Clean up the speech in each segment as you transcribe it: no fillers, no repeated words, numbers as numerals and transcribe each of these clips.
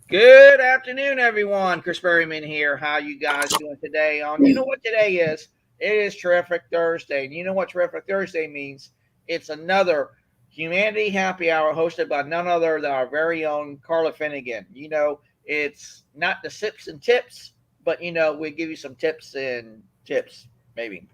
Good afternoon, everyone. Chris Berryman here. How you guys doing today? You know what today is? It is Terrific Thursday. And you know what Terrific Thursday means? It's another Humanity Happy Hour hosted by none other than our very own Carla Fedigan. It's not the sips and tips, but we give you some tips and tips, maybe.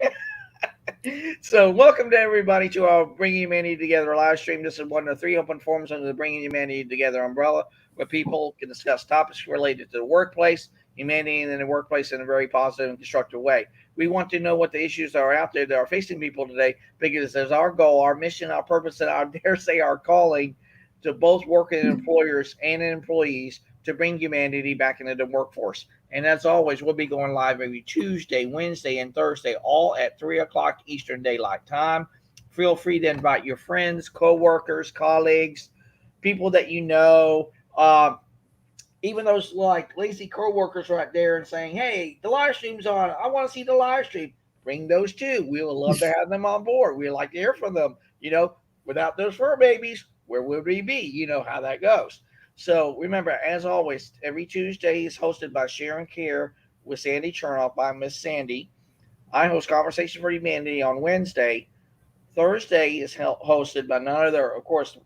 So, welcome to everybody to our Bringing Humanity Together live stream. This is one of the three open forums under the Bringing Humanity Together umbrella, where people can discuss topics related to the workplace, humanity in the workplace in a very positive and constructive way. We want to know what the issues are out there that are facing people today, because there's our goal, our mission, our purpose, and I dare say our calling to both working employers and employees to bring humanity back into the workforce. And as always, we'll be going live every Tuesday, Wednesday, and Thursday, all at 3 o'clock Eastern Daylight Time. Feel free to invite your friends, co-workers, colleagues, people that you know, even those like lazy co-workers right there and saying, hey, the live stream's on. I want to see the live stream. Bring those too. We would love to have them on board. We'd like to hear from them. Without those fur babies, where would we be? You know how that goes. So remember, as always, every Tuesday is hosted by Sharon Care with Sandy Chernoff by Miss Sandy. I host Conversation for Humanity on Wednesday. Thursday is hosted by none other, of course,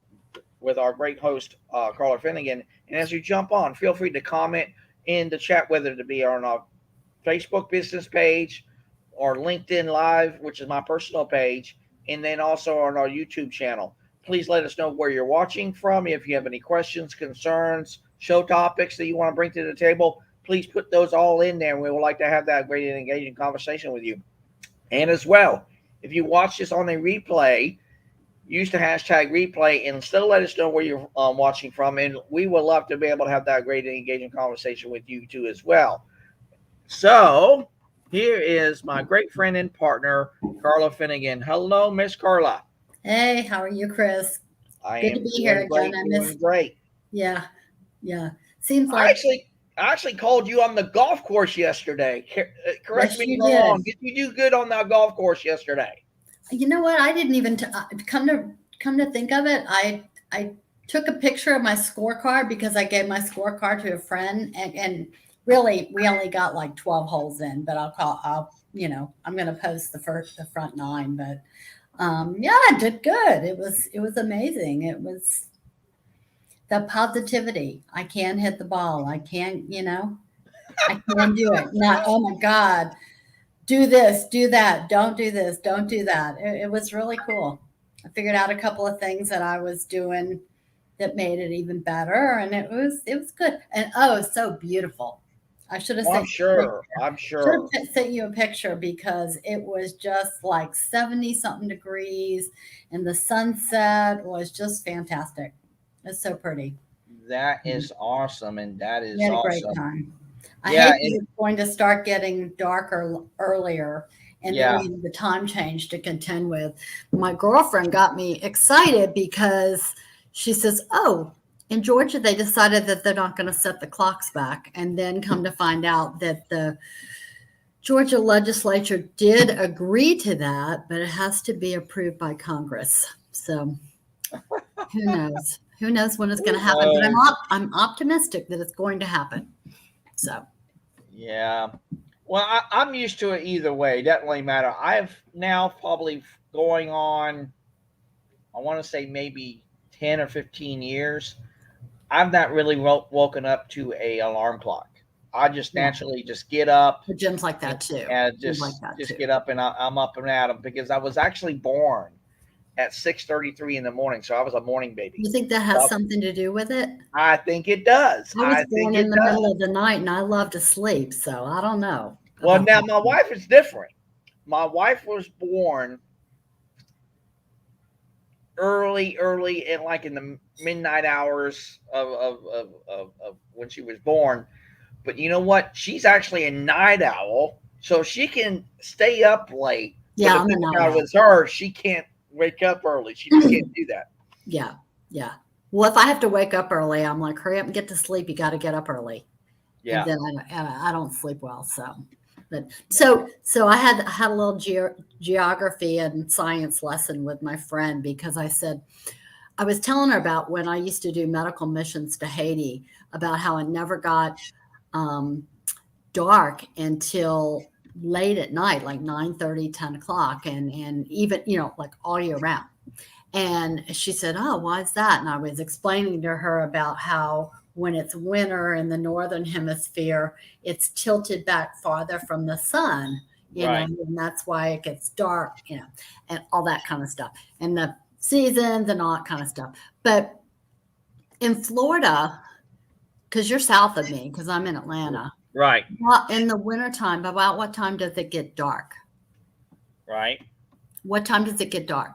with our great host, Carla Fedigan. And as you jump on, feel free to comment in the chat, whether it be on our Facebook business page or LinkedIn Live, which is my personal page, and then also on our YouTube channel. Please let us know where you're watching from. If you have any questions, concerns, show topics that you want to bring to the table, please put those all in there. We would like to have that great and engaging conversation with you. And as well, if you watch this on a replay, use the hashtag replay and still let us know where you're watching from. And we would love to be able to have that great and engaging conversation with you too as well. So here is my great friend and partner, Carla Fedigan. Hello, Miss Carla. Hey, how are you, Chris? Good to be here again. I missed. Great. Yeah. Seems I like actually called you on the golf course yesterday. Correct me if I'm wrong. Did you do good on that golf course yesterday? You know what? I didn't even come to think of it. I took a picture of my scorecard because I gave my scorecard to a friend, and really we only got like 12 holes in. But I'm going to post the front 9, but. I did good. It was amazing. It was the positivity. I can hit the ball. I can do it. Not, oh my God, do this, do that. Don't do this. Don't do that. It was really cool. I figured out a couple of things that I was doing that made it even better. And it was good. And so beautiful. I should have sent I'm sure. Should have sent you a picture because it was just like 70 something degrees and the sunset was just fantastic. It's so pretty. That is awesome. And that is awesome. Great time. I hate it's going to start getting darker earlier and then the time change to contend with. My girlfriend got me excited because she says, oh, in Georgia, they decided that they're not going to set the clocks back, and then come to find out that the Georgia legislature did agree to that, but it has to be approved by Congress. So who knows? Who knows when it's going to happen? But I'm optimistic that it's going to happen. So yeah. Well, I'm used to it either way. It doesn't really matter. I've now probably going on, I want to say maybe 10 or 15 years. I've not really woken up to a alarm clock. I just naturally just get up. The gym's like that too. And just get up and I'm up and at them because I was actually born at 6:33 in the morning, so I was a morning baby. You think that has something to do with it? I think it does. I was born in the middle of the night, and I love to sleep, so I don't know. Well, now my wife is different. My wife was born early and like in the midnight hours of when she was born. But you know what? She's actually a night owl, so she can stay up late. Yeah, I'm a night owl. With her, she can't wake up early. She just can't do that. Yeah. Well, if I have to wake up early, I'm like, hurry up and get to sleep. You got to get up early. Yeah. And then I don't sleep well, so. But so I had a little geography and science lesson with my friend because I said, I was telling her about when I used to do medical missions to Haiti, about how it never got dark until late at night, like 9:30, 10 o'clock, and even, like all year round. And she said, "Oh, why is that?" And I was explaining to her about how when it's winter in the northern hemisphere, it's tilted back farther from the sun, Right. and that's why it gets dark, and all that kind of stuff, and the seasons and all that kind of stuff. But in Florida, because you're south of me, because I'm in Atlanta, Right. in the wintertime, about what time does it get dark? Right. What time does it get dark?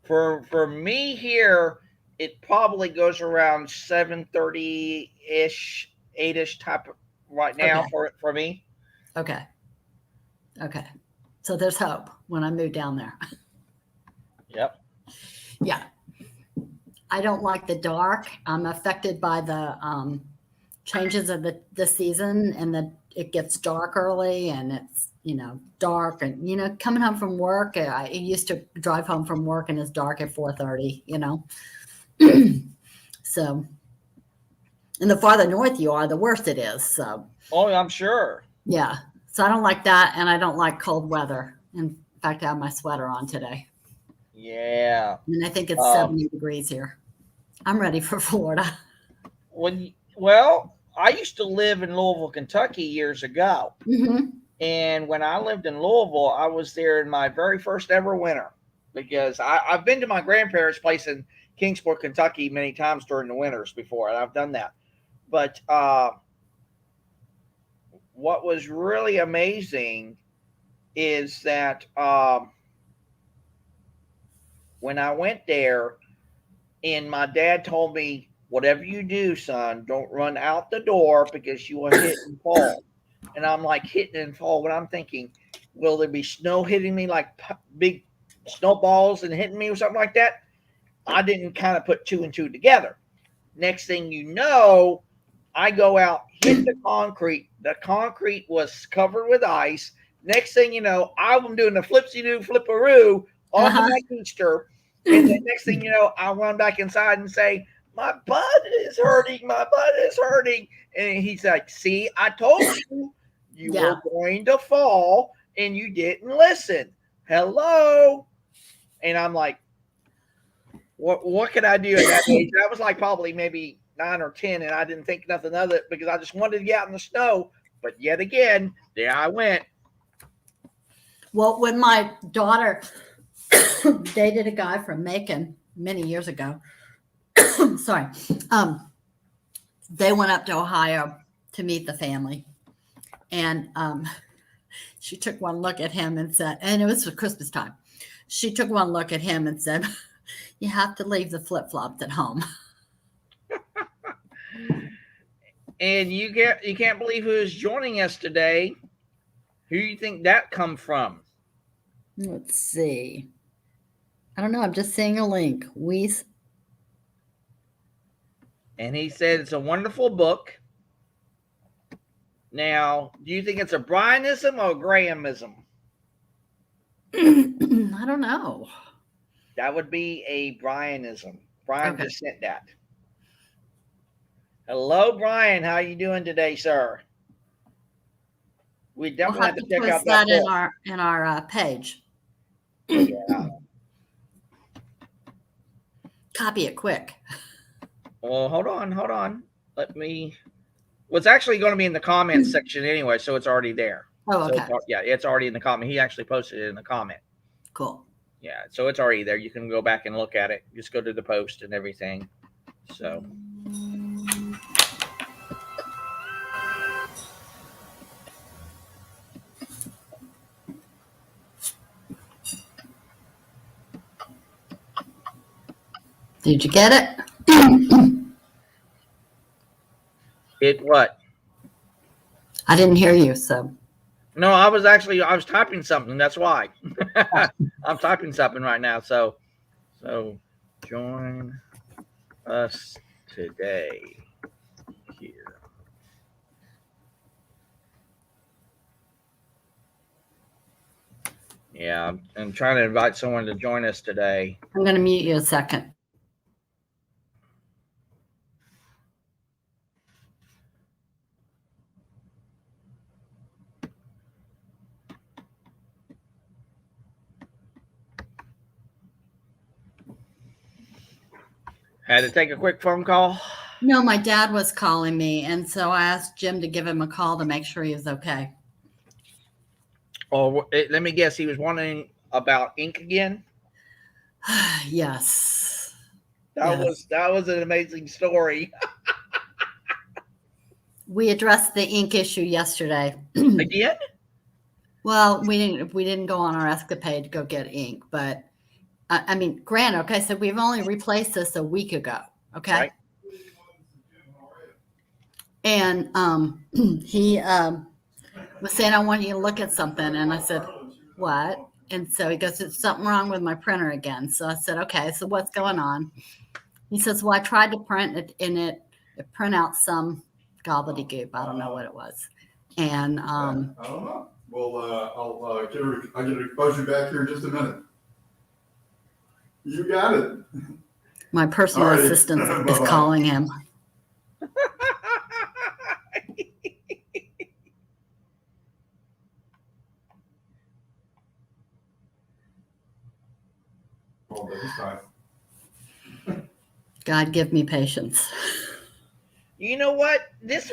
For me here, it probably goes around 7:30 ish, 8ish type of right now for me. Okay. So there's hope when I move down there. Yep. Yeah. I don't like the dark. I'm affected by the changes of the season, and it gets dark early, and it's dark, and coming home from work. I used to drive home from work and it's dark at 4:30. So, and the farther north you are, the worse it is. So. Oh, I'm sure. Yeah. So I don't like that, and I don't like cold weather. In fact, I have my sweater on today. Yeah. And I think it's 70 degrees here. I'm ready for Florida. Well, I used to live in Louisville, Kentucky years ago. Mm-hmm. And when I lived in Louisville, I was there in my very first ever winter, because I've been to my grandparents' place in Kingsport, Kentucky many times during the winters before, and I've done that. But what was really amazing is that when I went there, and my dad told me, "Whatever you do, son, don't run out the door because you will hit and fall." And I'm like hitting and fall, but I'm thinking, will there be snow hitting me, like big snowballs and hitting me or something like that? I didn't kind of put two and two together. Next thing you know, I go out, hit the concrete. The concrete was covered with ice. Next thing you know, I'm doing the flipsy-doo, flipperoo off of my keister. And the next thing you know, I run back inside and say, "My butt is hurting. My butt is hurting." And he's like, "See, I told you you were going to fall and you didn't listen. Hello." And I'm like, what could I do at that age? I was like probably maybe 9 or 10, and I didn't think nothing of it because I just wanted to get out in the snow. But yet again, there I went. Well, when my daughter dated a guy from Macon many years ago, sorry, they went up to Ohio to meet the family, and she took one look at him and said, and it was for Christmas time. She took one look at him and said, "You have to leave the flip-flops at home." And you can't believe who is joining us today. Who do you think that come from? Let's see. I don't know. I'm just seeing a link. And he said it's a wonderful book. Now, do you think it's a Brianism or a Grahamism? I don't know. That would be a Brianism. Brian just sent that. Hello, Brian. How are you doing today, sir? We definitely have to check out that book. in our page. Yeah. Copy it quick. Well, hold on. Let me. Well, it's actually going to be in the comments section anyway, so it's already there. Oh, okay. So it's already in the comment. He actually posted it in the comment. Cool. Yeah, so it's already there. You can go back and look at it. Just go to the post and everything. So. Did you get it? It what? I didn't hear you, so. No, I was typing something. That's why. I'm typing something right now. So join us today here. Yeah, I'm trying to invite someone to join us today. I'm going to mute you a second. Had to take a quick phone call. No, my dad was calling me, and so I asked Jim to give him a call to make sure he was okay. Oh, let me guess. He was wondering about ink again. Yes. That was an amazing story. We addressed the ink issue yesterday. Again? Well, we didn't go on our escapade to go get ink, but I mean, granted, okay, so we've only replaced this a week ago, okay? Right. And he was saying, I want you to look at something. And I said, what? And so he goes, there's something wrong with my printer again. So I said, okay, so what's going on? He says, well, I tried to print it and it print out some gobbledygook. I don't know what it was. And I don't know. Well, I'll get a buzz you back here in just a minute. You got it. My personal Alrighty. assistant is Bye-bye. calling him. Oh, this time. God, give me patience. You know what? This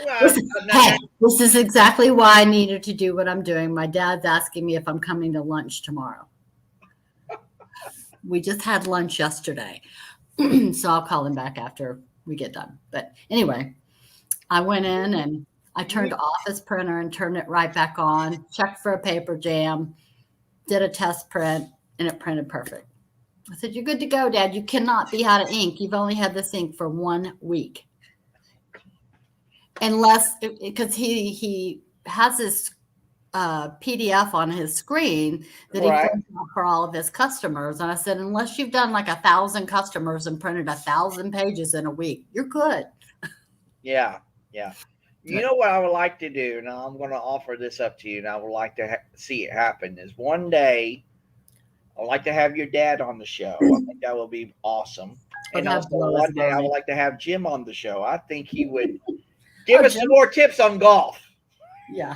is exactly why I needed to do what I'm doing. My dad's asking me if I'm coming to lunch tomorrow. We just had lunch yesterday. So I'll call him back after we get done. But anyway, I went in and I turned off his printer and turned it right back on, checked for a paper jam, did a test print, and it printed perfect. I said, you're good to go, Dad. You cannot be out of ink. You've only had this ink for 1 week. Unless, because he has this PDF on his screen that he prints out for all of his customers. And I said, unless you've done like 1,000 customers and printed 1,000 pages in a week, you're good. Yeah. You know what I would like to do? Now I'm going to offer this up to you, and I would like to see it happen. Is one day I'd like to have your dad on the show. I think that would be awesome. And also one day I would like to have Jim on the show. I think he would give us some more tips on golf. Yeah.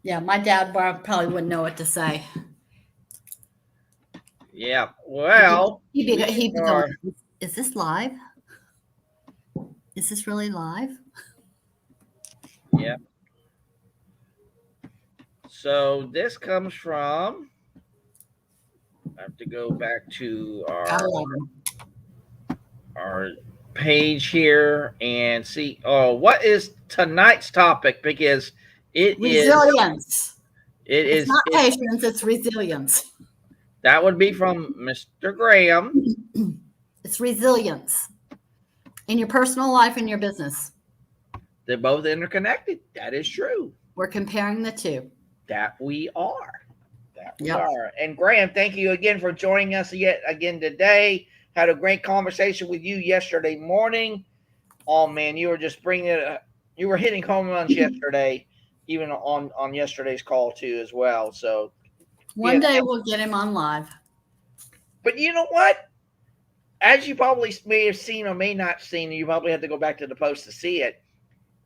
Yeah, my dad probably wouldn't know what to say. Yeah, well. He'd be going, is this live? Is this really live? Yeah. So this comes from, I have to go back to our page here and see, what is tonight's topic? Because it resilience. It's not patience, it's resilience. That would be from Mr. Graham. It's resilience in your personal life and your business. They're both interconnected. That is true. We're comparing the two. That we are. And Graham, thank you again for joining us yet again today. Had a great conversation with you yesterday morning. Oh man, you were just you were hitting home runs yesterday, even on yesterday's call too as well. So one day we'll get him on live. But you know what? As you probably may have seen or may not seen, you probably have to go back to the post to see it.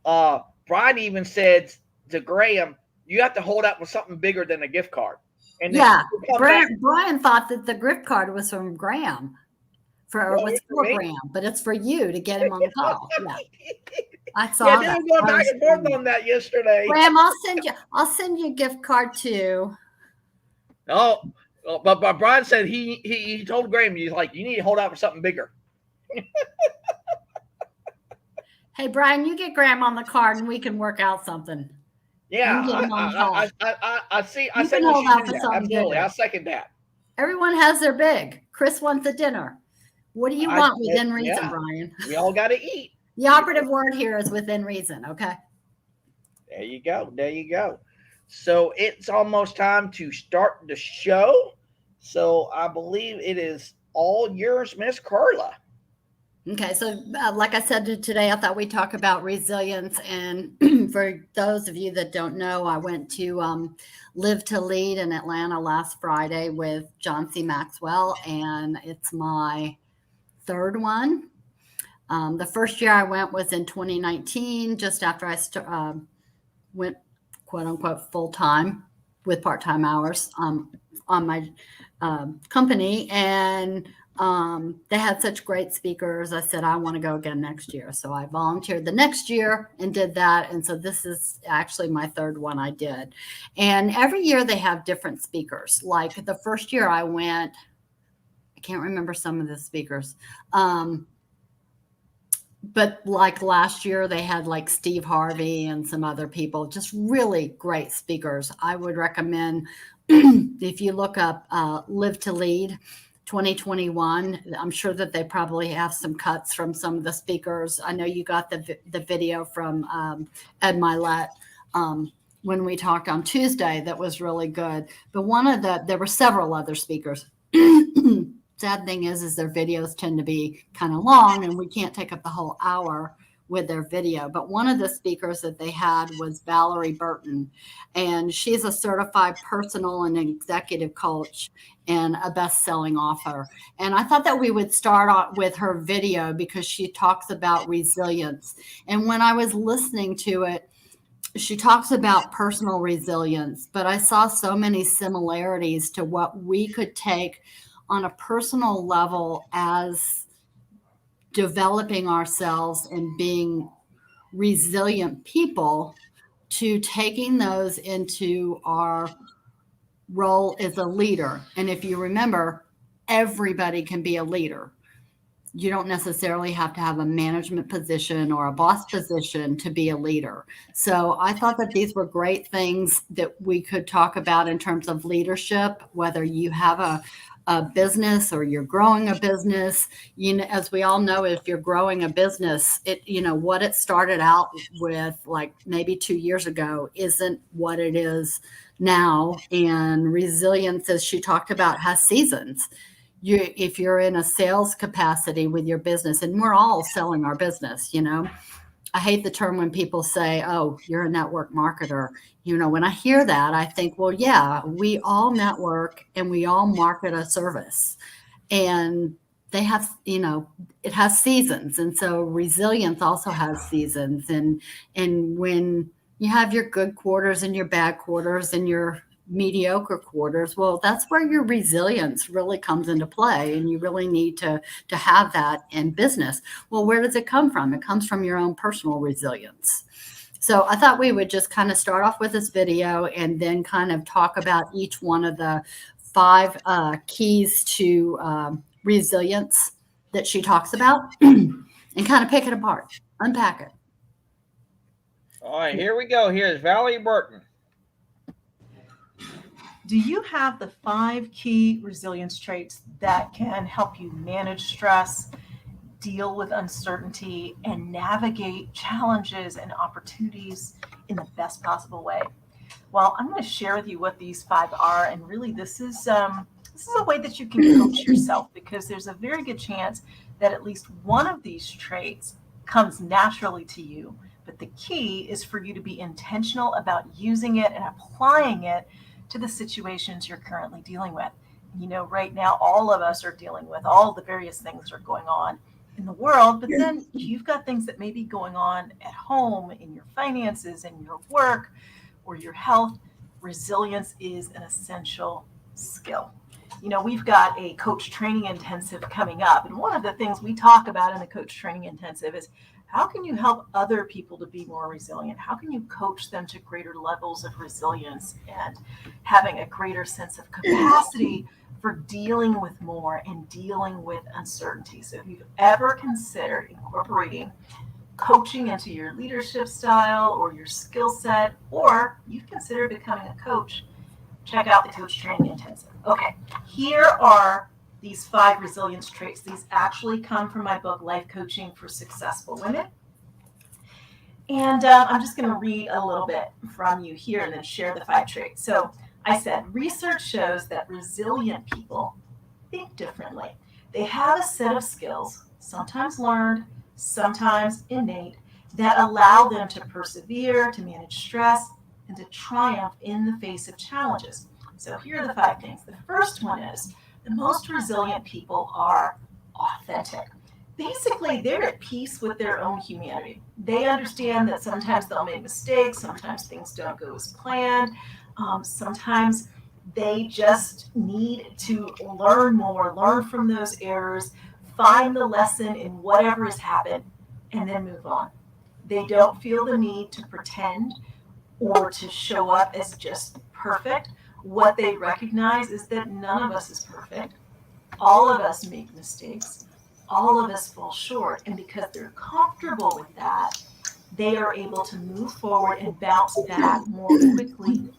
Brian even said to Graham, you have to hold out with something bigger than a gift card. And Brian thought that the gift card was from Graham. Was for Graham, but it's for you to get him on the call. Yeah. I saw that. Going back and forth on that yesterday. Graham, I'll send you a gift card too. Oh, but Brian said he told Graham, he's like, you need to hold out for something bigger. Hey, Brian, you get Graham on the card and we can work out something. Yeah, I see. I said hold out for that. something Absolutely, bigger. I second that. Everyone has their big. Chris wants a dinner. What do you want within reason, Brian? We all got to eat. The operative word here is within reason, okay? There you go. So it's almost time to start the show. So I believe it is all yours, Miss Carla. Okay, so like I said today, I thought we'd talk about resilience. And for those of you that don't know, I went to Live to Lead in Atlanta last Friday with John C. Maxwell, and it's my third one. The first year I went was in 2019, just after I went, quote unquote, full time with part-time hours on my company, and they had such great speakers. I said, I want to go again next year. So I volunteered the next year and did that. And so this is actually my third one I did. And every year they have different speakers. Like the first year I went, I can't remember some of the speakers. But like last year, they had like Steve Harvey and some other people, just really great speakers. I would recommend if you look up Live to Lead 2021, I'm sure that they probably have some cuts from some of the speakers. I know you got the video from Ed Milet when we talked on Tuesday. That was really good. But there were several other speakers. Sad thing is their videos tend to be kind of long, and we can't take up the whole hour with their video. But one of the speakers that they had was Valerie Burton, and she's a certified personal and executive coach and a best-selling author. And I thought that we would start off with her video because she talks about resilience. And when I was listening to it, she talks about personal resilience, but I saw so many similarities to what we could take on a personal level as developing ourselves and being resilient people, to taking those into our role as a leader. And if you remember, everybody can be a leader. You don't necessarily have to have a management position or a boss position to be a leader. So I thought that these were great things that we could talk about in terms of leadership, whether you have a business or you're growing a business. As we all know, if you're growing a business, what it started out with like maybe 2 years ago isn't what it is now. And resilience, as she talked about, has seasons. If you're in a sales capacity with your business, and we're all selling our business, I hate the term when people say, oh, you're a network marketer. When I hear that, I think, well, yeah, we all network and we all market a service, and they have, it has seasons. And so resilience also has seasons. And when you have your good quarters and your bad quarters and your mediocre quarters, well, that's where your resilience really comes into play, and you really need to have that in business. Well, where does it come from? It comes from your own personal resilience. So I thought we would just kind of start off with this video and then kind of talk about each one of the 5 keys to resilience that she talks about and kind of pick it apart, unpack it. All right, here we go. Here's Valerie Burton. Do you have the 5 key resilience traits that can help you manage stress, deal with uncertainty, and navigate challenges and opportunities in the best possible way? Well, I'm going to share with you what these 5 are, and really this is a way that you can coach yourself, because there's a very good chance that at least one of these traits comes naturally to you. But the key is for you to be intentional about using it and applying it to the situations you're currently dealing with. Right now, all of us are dealing with all the various things that are going on in the world, but then you've got things that may be going on at home, in your finances, in your work, or your health. Resilience is an essential skill. We've got a coach training intensive coming up, and one of the things we talk about in the coach training intensive is how can you help other people to be more resilient? How can you coach them to greater levels of resilience and having a greater sense of capacity for dealing with more and dealing with uncertainty? So if you've ever considered incorporating coaching into your leadership style or your skill set, or you've considered becoming a coach, check out the coach training intensive. Okay, here are these 5 resilience traits. These actually come from my book, Life Coaching for Successful Women. And I'm just going to read a little bit from you here and then share the 5 traits. So I said, research shows that resilient people think differently. They have a set of skills, sometimes learned, sometimes innate, that allow them to persevere, to manage stress, and to triumph in the face of challenges. So here are the 5 things. The first one is, the most resilient people are authentic. Basically, they're at peace with their own humanity. They understand that sometimes they'll make mistakes, sometimes things don't go as planned, Sometimes they just need to learn more, learn from those errors, find the lesson in whatever has happened, and then move on. They don't feel the need to pretend or to show up as just perfect. What they recognize is that none of us is perfect. All of us make mistakes. All of us fall short. And because they're comfortable with that, they are able to move forward and bounce back more quickly,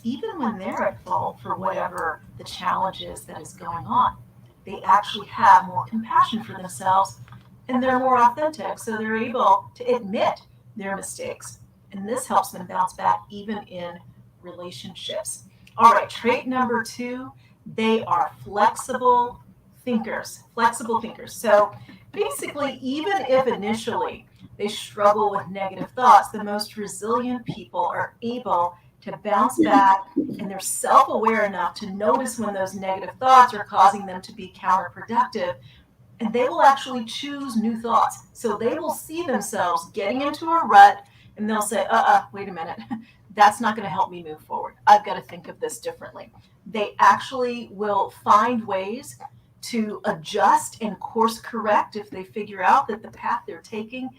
even when they're at fault for whatever the challenge is that is going on. They actually have more compassion for themselves and they're more authentic. So they're able to admit their mistakes. And this helps them bounce back even in relationships. All right, trait number 2, they are flexible thinkers. Flexible thinkers. So basically, even if initially they struggle with negative thoughts, the most resilient people are able to bounce back, and they're self-aware enough to notice when those negative thoughts are causing them to be counterproductive, and they will actually choose new thoughts. So they will see themselves getting into a rut, and they'll say, wait a minute, that's not going to help me move forward. I've got to think of this differently. They actually will find ways to adjust and course correct if they figure out that the path they're taking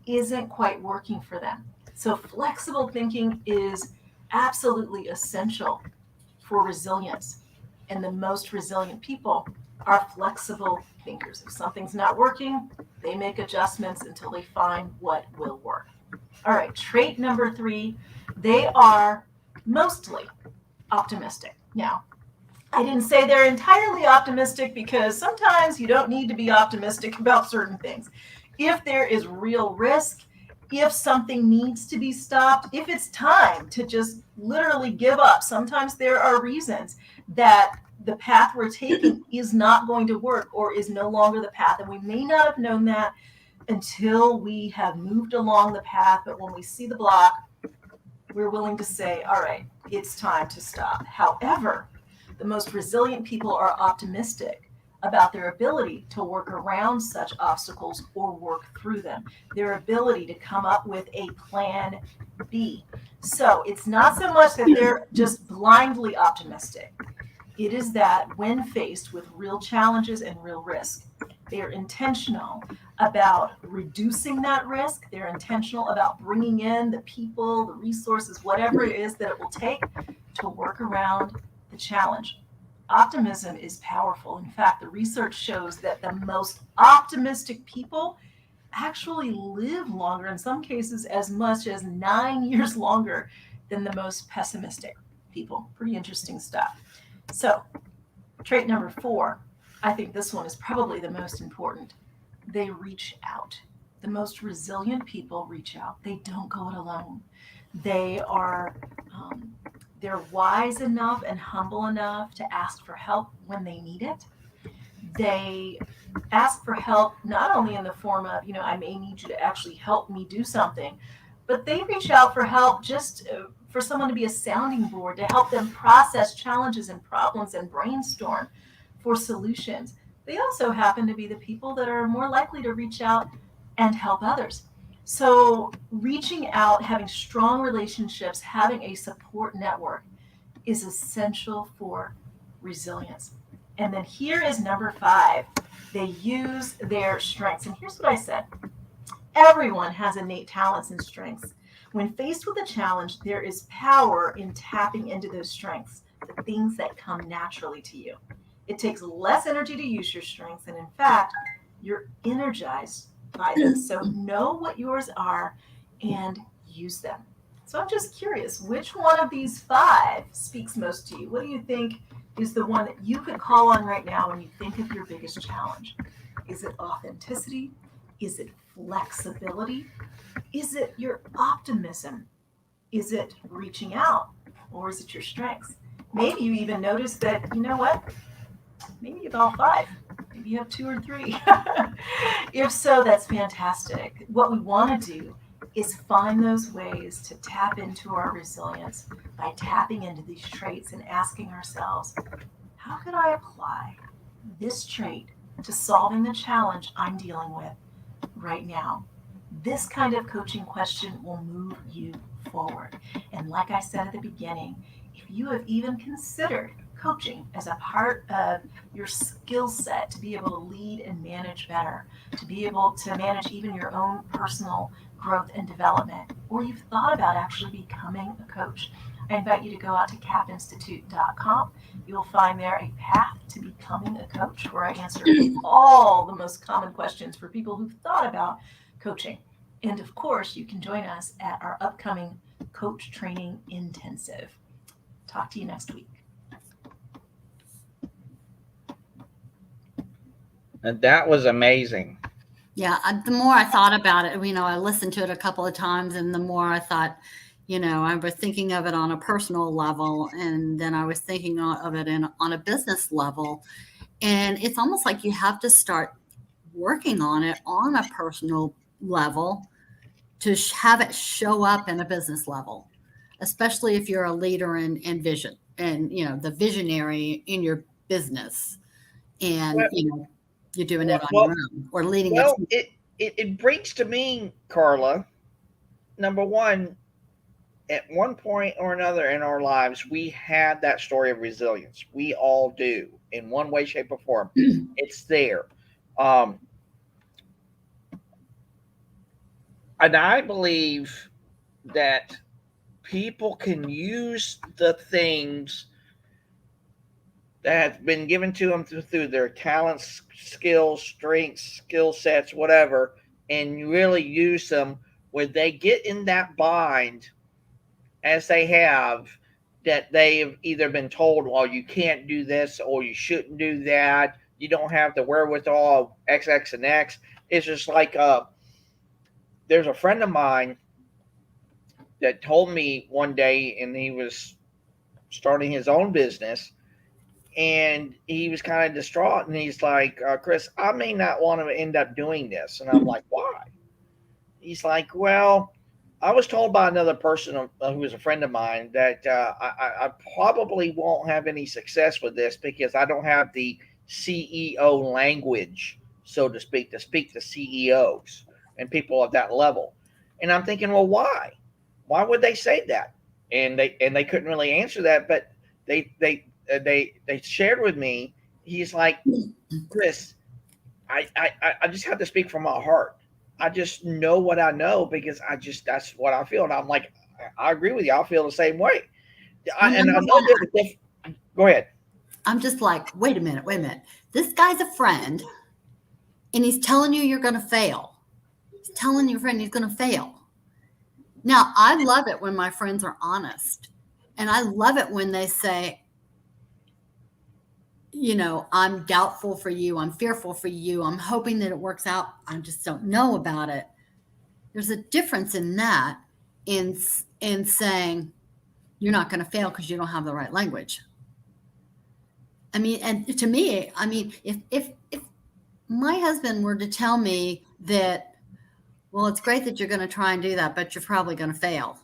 isn't quite working for them. So flexible thinking is absolutely essential for resilience. And the most resilient people are flexible thinkers. If something's not working, they make adjustments until they find what will work. All right, trait number 3, they are mostly optimistic. Now, I didn't say they're entirely optimistic because sometimes you don't need to be optimistic about certain things. If there is real risk, if something needs to be stopped, if it's time to just literally give up, sometimes there are reasons that the path we're taking is not going to work or is no longer the path. And we may not have known that until we have moved along the path. But when we see the block, we're willing to say, all right, it's time to stop. However, the most resilient people are optimistic about their ability to work around such obstacles or work through them, their ability to come up with a plan B. So it's not so much that they're just blindly optimistic. It is that when faced with real challenges and real risk, they are intentional about reducing that risk. They're intentional about bringing in the people, the resources, whatever it is that it will take to work around the challenge. Optimism is powerful. In fact, the research shows that the most optimistic people actually live longer, in some cases as much as 9 years longer than the most pessimistic people. Pretty interesting stuff. So, trait number 4, I think this one is probably the most important. They reach out. The most resilient people reach out. They don't go it alone. They are they're wise enough and humble enough to ask for help when they need it. They ask for help not only in the form of, I may need you to actually help me do something, but they reach out for help just for someone to be a sounding board, to help them process challenges and problems and brainstorm for solutions. They also happen to be the people that are more likely to reach out and help others. So reaching out, having strong relationships, having a support network is essential for resilience. And then here is number 5. They use their strengths. And here's what I said. Everyone has innate talents and strengths. When faced with a challenge, there is power in tapping into those strengths, the things that come naturally to you. It takes less energy to use your strengths, and in fact, you're energized by them. So know what yours are and use them. So I'm just curious, which one of these 5 speaks most to you? What do you think is the one that you could call on right now when you think of your biggest challenge? Is it authenticity? Is it flexibility? Is it your optimism? Is it reaching out? Or is it your strengths? Maybe you even notice that, you know what? Maybe you have all 5. Maybe you have 2 or 3. If so, that's fantastic. What we want to do is find those ways to tap into our resilience by tapping into these traits and asking ourselves, how could I apply this trait to solving the challenge I'm dealing with right now? This kind of coaching question will move you forward. And like I said at the beginning, if you have even considered coaching as a part of your skill set to be able to lead and manage better, to be able to manage even your own personal growth and development, or you've thought about actually becoming a coach, I invite you to go out to capinstitute.com. You'll find there a path to becoming a coach where I answer all the most common questions for people who've thought about coaching. And of course, you can join us at our upcoming Coach Training Intensive. Talk to you next week. And that was amazing. Yeah, the more I thought about it, I listened to it a couple of times, and the more I thought, I was thinking of it on a personal level, and then I was thinking of it on a business level. And it's almost like you have to start working on it on a personal level to have it show up in a business level, especially if you're a leader in vision and, the visionary in your business, and, you're doing it on your own or leading Well, it. It brings to me, Carla, number one, at one point or another in our lives, we had that story of resilience. We all do in one way, shape, or form. It's there. And I believe that people can use the things that have been given to them through their talents, skills, strengths, skill sets, whatever, and really use them when they get in that bind, as they have, that they've either been told, well, you can't do this or you shouldn't do that. You don't have the wherewithal, X, X, and X. It's just like there's a friend of mine that told me one day, and he was starting his own business, and he was kind of distraught, and he's like, Chris, I may not want to end up doing this. And I'm like, why? He's like, well, I was told by another person who was a friend of mine that I probably won't have any success with this because I don't have the CEO language, so to speak to CEOs and people at that level. And I'm thinking, well, why? Why would they say that? And they couldn't really answer that, but they shared with me. He's like, Chris, I just have to speak from my heart. I just know what I know because that's what I feel. And I'm like, I agree with you. I feel the same way. Go ahead. I'm just like, wait a minute. This guy's a friend, and he's telling you you're going to fail. He's telling your friend he's going to fail. Now, I love it when my friends are honest, and I love it when they say, I'm doubtful for you. I'm fearful for you. I'm hoping that it works out. I just don't know about it. There's a difference in that in saying you're not going to fail because you don't have the right language. And to me, if my husband were to tell me that, well, it's great that you're going to try and do that, but you're probably going to fail.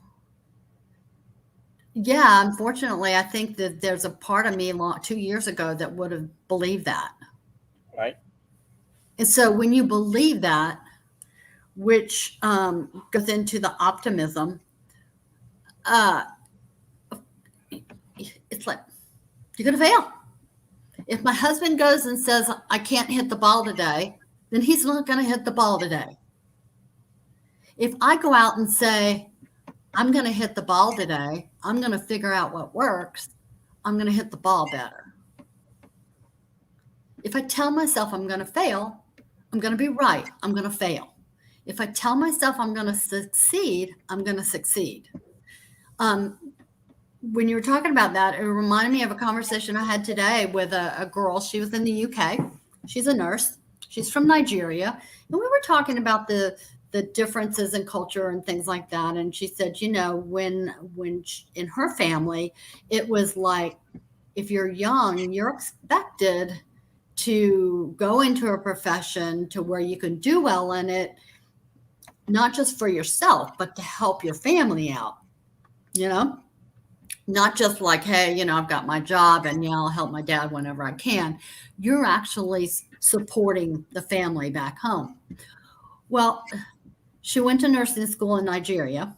Yeah, unfortunately, I think that there's a part of me 2 years ago that would have believed that. Right. And so when you believe that, which goes into the optimism, it's like, you're going to fail. If my husband goes and says, I can't hit the ball today, then he's not going to hit the ball today. If I go out and say, I'm going to hit the ball today, I'm going to figure out what works, I'm going to hit the ball better. If I tell myself I'm going to fail, I'm going to be right. I'm going to fail. If I tell myself I'm going to succeed, I'm going to succeed. When you were talking about that, it reminded me of a conversation I had today with a girl. She was in the UK. She's a nurse. She's from Nigeria. And we were talking about the differences in culture and things like that. And she said, when in her family, it was like, if you're young, you're expected to go into a profession to where you can do well in it, not just for yourself, but to help your family out, not just like, hey, I've got my job and I'll help my dad whenever I can. You're actually supporting the family back home. Well, she went to nursing school in Nigeria,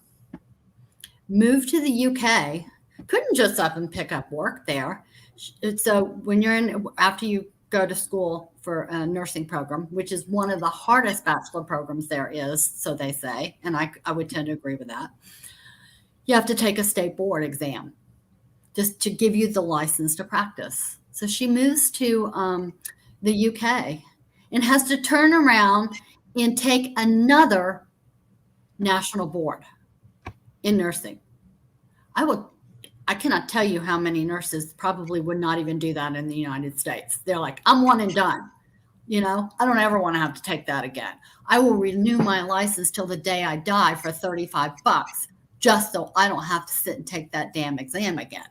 moved to the UK, Couldn't just up and pick up work there. So when after you go to school for a nursing program, which is one of the hardest bachelor programs there is, so they say, and I would tend to agree with that, you have to take a state board exam just to give you the license to practice. So she moves to the UK and has to turn around and take another national board in nursing. I cannot tell you how many nurses probably would not even do that in the United States. They're like, I'm one and done. I don't ever want to have to take that again. I will renew my license till the day I die for $35 just so I don't have to sit and take that damn exam again.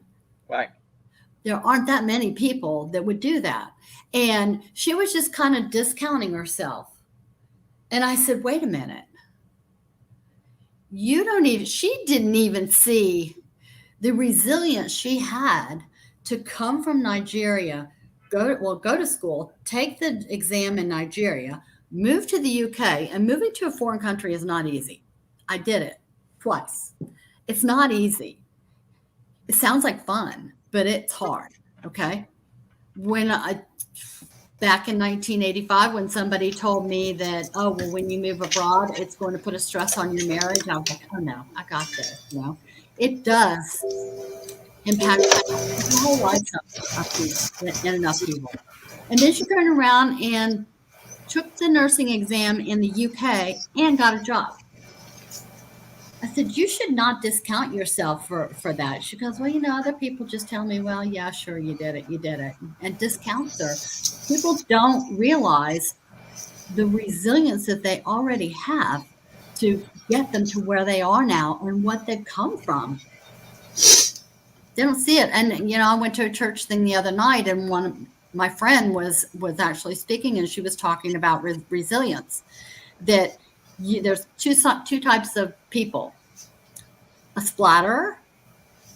Right. There aren't that many people that would do that. And she was just kind of discounting herself. And I said, wait a minute. She didn't even see the resilience she had to come from Nigeria, go to school, take the exam in Nigeria, move to the UK, and moving to a foreign country is not easy. I did it twice. It's not easy. It sounds like fun, but it's hard. Okay. Back in 1985, when somebody told me that, when you move abroad, it's going to put a stress on your marriage, I was like, oh no, I got this. It does impact the whole life in enough people. And then she turned around and took the nursing exam in the UK and got a job. I said, you should not discount yourself for that. She goes, well, other people just tell me, well, yeah, sure, you did it, and discounts her. People don't realize the resilience that they already have to get them to where they are now and what they've come from. They don't see it. And, I went to a church thing the other night, and my friend was actually speaking, and she was talking about resilience, that there's two types of people: a splatterer,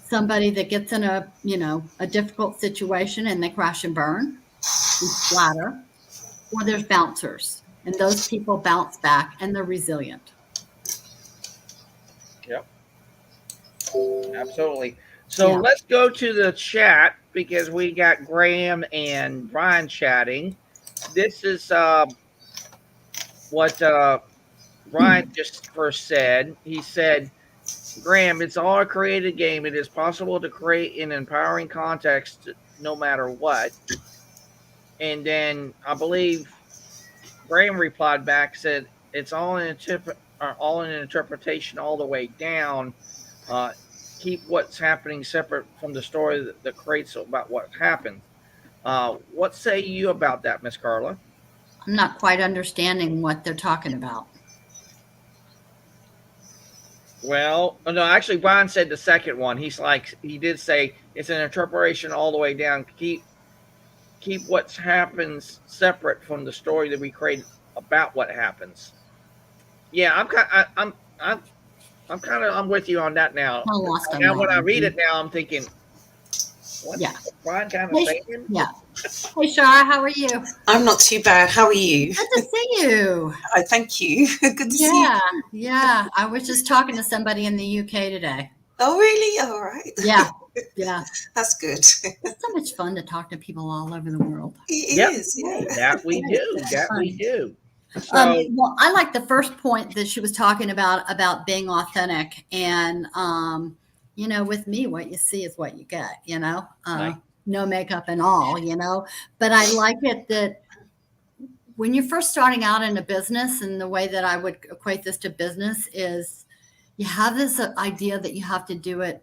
somebody that gets in a difficult situation and they crash and burn, and splatter, or there's bouncers, and those people bounce back and they're resilient. Yep. Absolutely. So let's go to the chat, because we got Graham and Brian chatting. This is what Brian just first said. He said, Graham, it's all a created game. It is possible to create an empowering context no matter what. And then I believe Graham replied back, said, it's all an interpretation all the way down. Keep what's happening separate from the story that creates about what happened. What say you about that, Miss Carla? I'm not quite understanding what they're talking about. Well, no, actually, Brian said the second one. He did say it's an interpretation all the way down. Keep what happens separate from the story that we create about what happens. Yeah, I'm with you on that now. Now, when I read it now, I'm thinking, what's Brian kind of saying? Yeah. Hey, Shara, how are you? I'm not too bad. How are you? Good to see you. Thank you. Good to see you. Yeah. I was just talking to somebody in the UK today. Oh, really? All right. Yeah. That's good. It's so much fun to talk to people all over the world. It is, yeah. That we do. So, well, I like the first point that she was talking about being authentic, and with me, what you see is what you get. right. No makeup and all. But I like it that when you're first starting out in a business, and the way that I would equate this to business is, you have this idea that you have to do it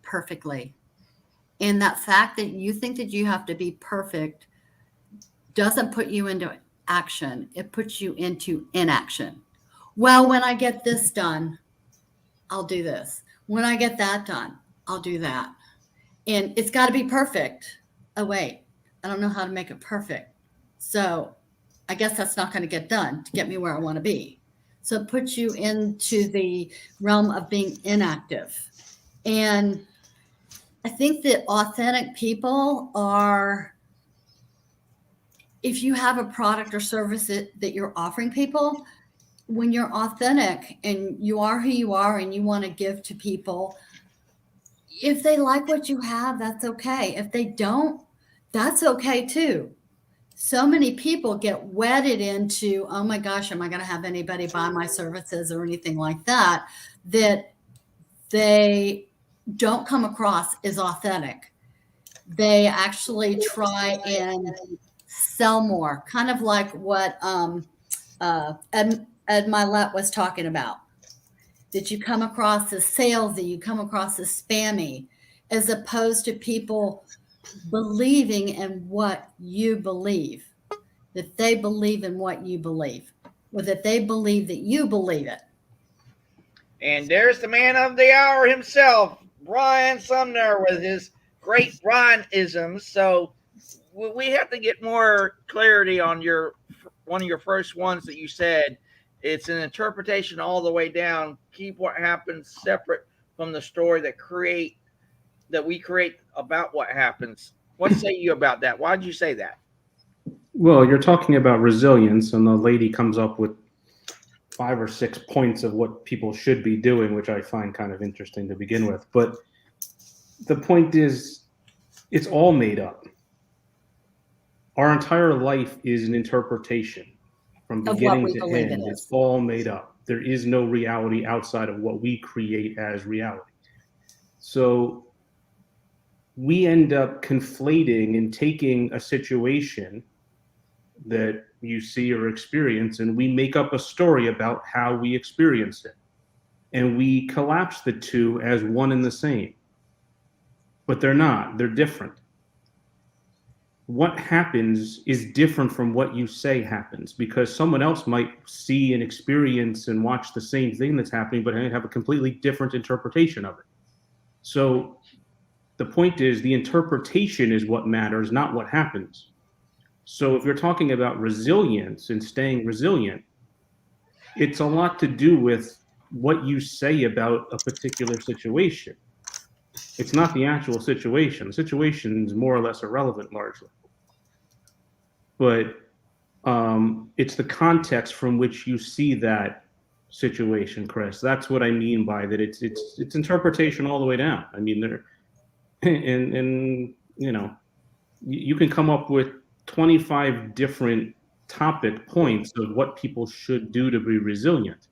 perfectly, and that fact that you think that you have to be perfect doesn't put you into action. It puts you into inaction. Well, when I get this done, I'll do this. When I get that done, I'll do that. And it's got to be perfect. Oh, wait, I don't know how to make it perfect. So I guess that's not going to get done to get me where I want to be. So it puts you into the realm of being inactive. And I think that authentic people are, if you have a product or service that you're offering people, when you're authentic and you are who you are and you want to give to people, if they like what you have, that's okay. If they don't, that's okay too. So many people get wedded into, oh my gosh, am I going to have anybody buy my services or anything like that, that they don't come across as authentic. They actually try and sell more, kind of like what Ed Milet was talking about. That you come across as salesy, you come across as spammy, as opposed to people believing in what you believe, that they believe in what you believe, or that they believe that you believe it. And there's the man of the hour himself, Brian Sumner, with his great Brian-isms. So we have to get more clarity on one of your first ones that you said. It's an interpretation all the way down. Keep what happens separate from the story that we create about what happens. What say you about that? Why did you say that? Well, you're talking about resilience, and the lady comes up with 5 or 6 points of what people should be doing, which I find kind of interesting to begin with. But the point is, it's all made up. Our entire life is an interpretation from beginning to end. It's all made up. There is no reality outside of what we create as reality. So we end up conflating and taking a situation that you see or experience, and we make up a story about how we experience it. And we collapse the two as one and the same. But they're not. They're different. What happens is different from what you say happens, because someone else might see and experience and watch the same thing that's happening, but have a completely different interpretation of it. So the point is, the interpretation is what matters, not what happens. So if you're talking about resilience and staying resilient, it's a lot to do with what you say about a particular situation. It's not the actual situation. The situation is more or less irrelevant largely. But it's the context from which you see that situation, Chris. That's what I mean by that. It's interpretation all the way down. I mean, and you know, you can come up with 25 different topic points of what people should do to be resilient.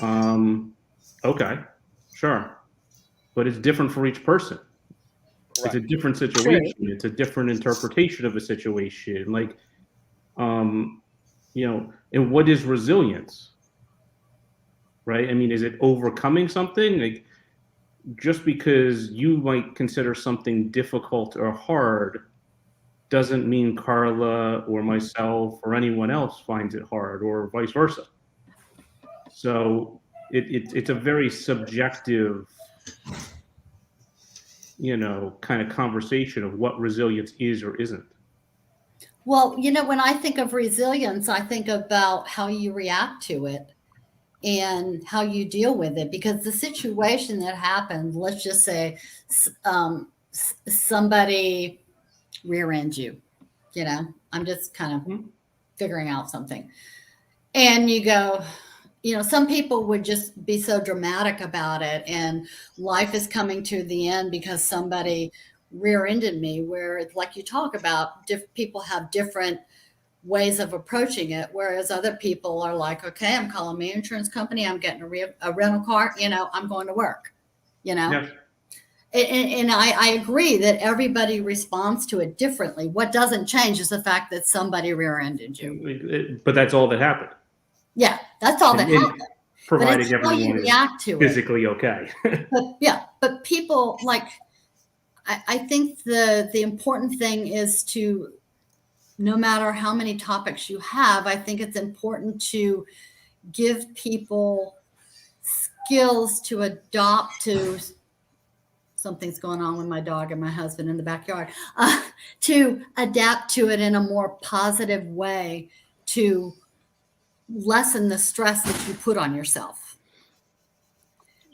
Okay, sure. But it's different for each person. Right. It's a different situation. Right. It's a different interpretation of a situation. Like, you know, and what is resilience? Right? I mean, is it overcoming something? Like, just because you might consider something difficult or hard doesn't mean Carla or myself or anyone else finds it hard, or vice versa. So it's a very subjective, you know, kind of conversation of what resilience is or isn't. Well, you know, when I think of resilience, I think about how you react to it and how you deal with it, because the situation that happened, let's just say somebody rear ends you, you know, I'm just kind of figuring out something. And you go, you know, some people would just be so dramatic about it, and life is coming to the end because somebody rear-ended me, where it's like you talk about, people have different ways of approaching it, whereas other people are like, okay, I'm calling my insurance company, I'm getting a rental car, you know, I'm going to work, you know. Yeah. And I agree that everybody responds to it differently. What doesn't change is the fact that somebody rear-ended you. But that's all that happened. Yeah, that's all that happened. Providing everyone is physically okay. But people, like, I think the important thing is to, no matter how many topics you have, I think it's important to give people skills to adopt to. Something's going on with my dog and my husband in the backyard, to adapt to it in a more positive way, to lessen the stress that you put on yourself.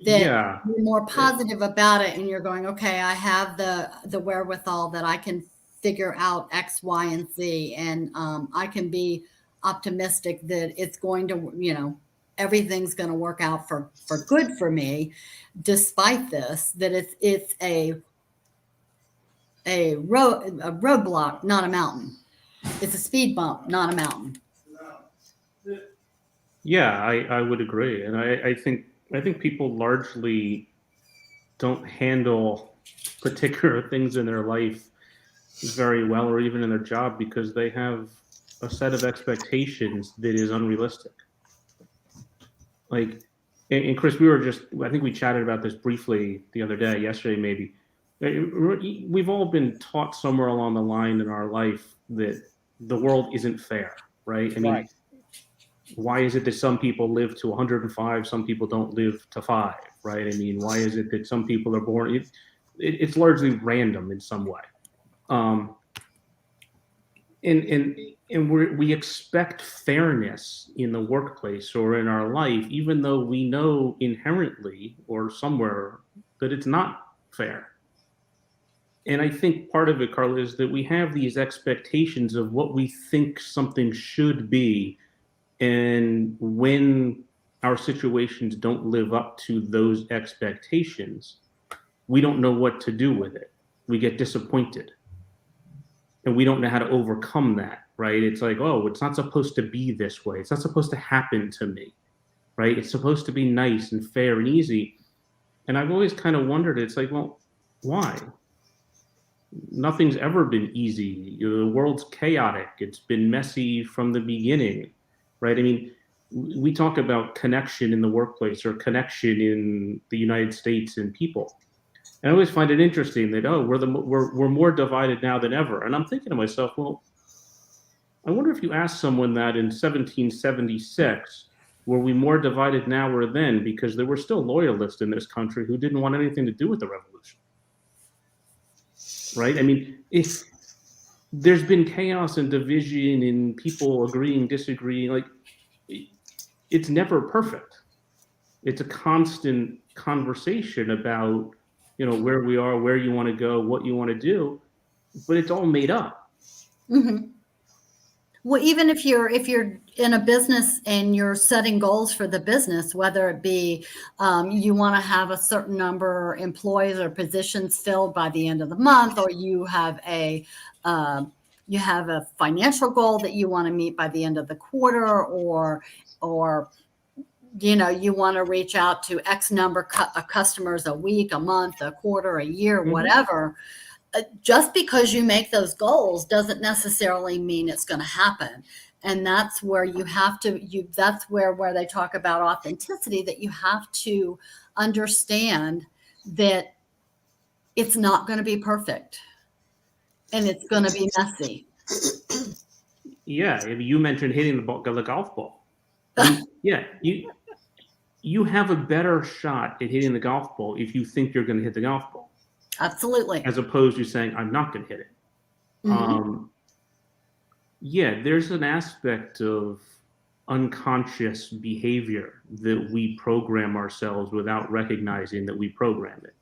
That you're more positive about it, and you're going, okay, I have the wherewithal that I can figure out X, Y, and Z, and I can be optimistic that it's going to, you know, everything's going to work out for good for me, despite this, that it's a roadblock, not a mountain. It's a speed bump, not a mountain. Yeah, I would agree, and I think people largely don't handle particular things in their life very well, or even in their job, because they have a set of expectations that is unrealistic. Like, and Chris, I think we chatted about this briefly the other day, yesterday maybe. We've all been taught somewhere along the line in our life that the world isn't fair, right? I mean, Right. why is it that some people live to 105, some people don't live to 5, right? I mean, why is it that some people are born? It's largely random in some way. And we expect fairness in the workplace or in our life, even though we know inherently or somewhere that it's not fair. And I think part of it, Carla, is that we have these expectations of what we think something should be. And when our situations don't live up to those expectations, we don't know what to do with it. We get disappointed. And we don't know how to overcome that, right? It's like, oh, it's not supposed to be this way. It's not supposed to happen to me, right? It's supposed to be nice and fair and easy. And I've always kind of wondered, it's like, well, why? Nothing's ever been easy. The world's chaotic. It's been messy from the beginning, right? I mean, we talk about connection in the workplace or connection in the United States and people. And I always find it interesting that, oh, we're more divided now than ever. And I'm thinking to myself, well, I wonder if you asked someone that in 1776, were we more divided now or then? Because there were still loyalists in this country who didn't want anything to do with the revolution. Right? I mean, if there's been chaos and division and people agreeing, disagreeing, like, it's never perfect. It's a constant conversation about, you know, where we are, where you want to go, what you want to do, but it's all made up. Mm-hmm. Well, even if you're in a business and you're setting goals for the business, whether it be you want to have a certain number of employees or positions filled by the end of the month, or you have a financial goal that you want to meet by the end of the quarter, or you know, you want to reach out to X number of customers a week, a month, a quarter, a year, whatever. Just because you make those goals doesn't necessarily mean it's going to happen. And that's where you have to, that's where they talk about authenticity, that you have to understand that it's not going to be perfect and it's going to be messy. Yeah. You mentioned hitting the golf ball. I mean, yeah. You have a better shot at hitting the golf ball if you think you're going to hit the golf ball. Absolutely. As opposed to saying, I'm not going to hit it. Mm-hmm. Yeah, there's an aspect of unconscious behavior that we program ourselves without recognizing that we program it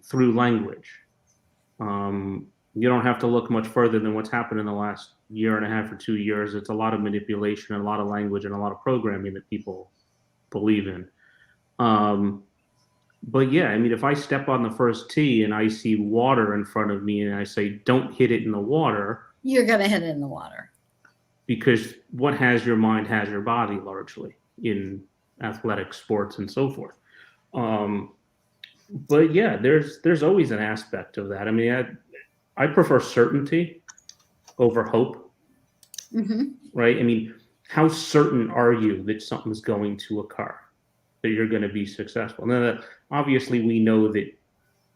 through language. You don't have to look much further than what's happened in the last year and a half or 2 years. It's a lot of manipulation and a lot of language and a lot of programming that people believe in. But yeah, I mean, if I step on the first tee and I see water in front of me and I say, don't hit it in the water. You're going to hit it in the water. Because what has your mind has your body, largely, in athletic sports and so forth. But yeah, there's always an aspect of that. I mean, I prefer certainty over hope. Mm-hmm. Right? I mean, how certain are you that something's going to occur, that you're going to be successful? Now, obviously, we know that